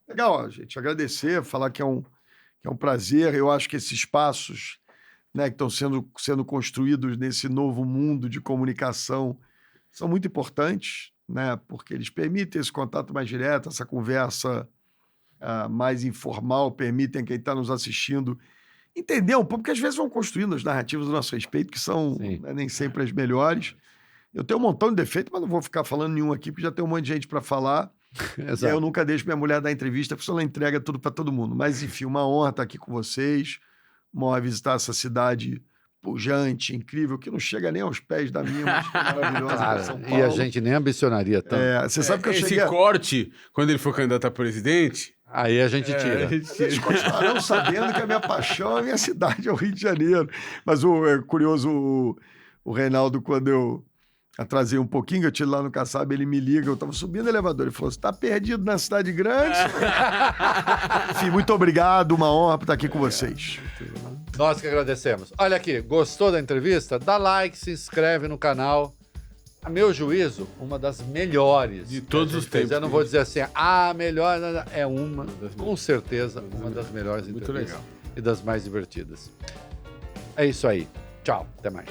Legal, gente, agradecer, falar que é um prazer. Eu acho que esses espaços, né, que estão sendo construídos nesse novo mundo de comunicação são muito importantes, né, porque eles permitem esse contato mais direto, essa conversa mais informal, permitem quem está nos assistindo entender um pouco, porque às vezes vão construindo as narrativas do nosso respeito, que são, né, nem sempre as melhores. Eu tenho um montão de defeitos, mas não vou ficar falando nenhum aqui, porque já tem um monte de gente para falar. Exato. E eu nunca deixo minha mulher dar entrevista, porque ela entrega tudo para todo mundo. Mas, enfim, uma honra estar aqui com vocês, uma honra visitar essa cidade pujante, incrível, que não chega nem aos pés da minha, mas que é maravilhosa. Claro, São Paulo. e a gente nem ambicionaria tanto. Você sabe que eu Esse cheguei... corte, quando ele for candidato a presidente... Aí a gente tira. Eles continuarão sabendo que a minha paixão é a minha cidade, é o Rio de Janeiro. Mas é curioso, o Reinaldo, quando eu atrasei um pouquinho, eu tive lá no Kassab, ele me liga, eu estava subindo o elevador, ele falou, você está perdido na cidade grande? Enfim, muito obrigado, uma honra por estar aqui com vocês. Nós que agradecemos. Olha aqui, gostou da entrevista? Dá like, se inscreve no canal. A meu juízo, uma das melhores de todos os tempos. Eu não vou dizer assim, a melhor, é uma, com certeza, uma das melhores Muito entrevistas legal. e das mais divertidas. É isso aí. Tchau, até mais.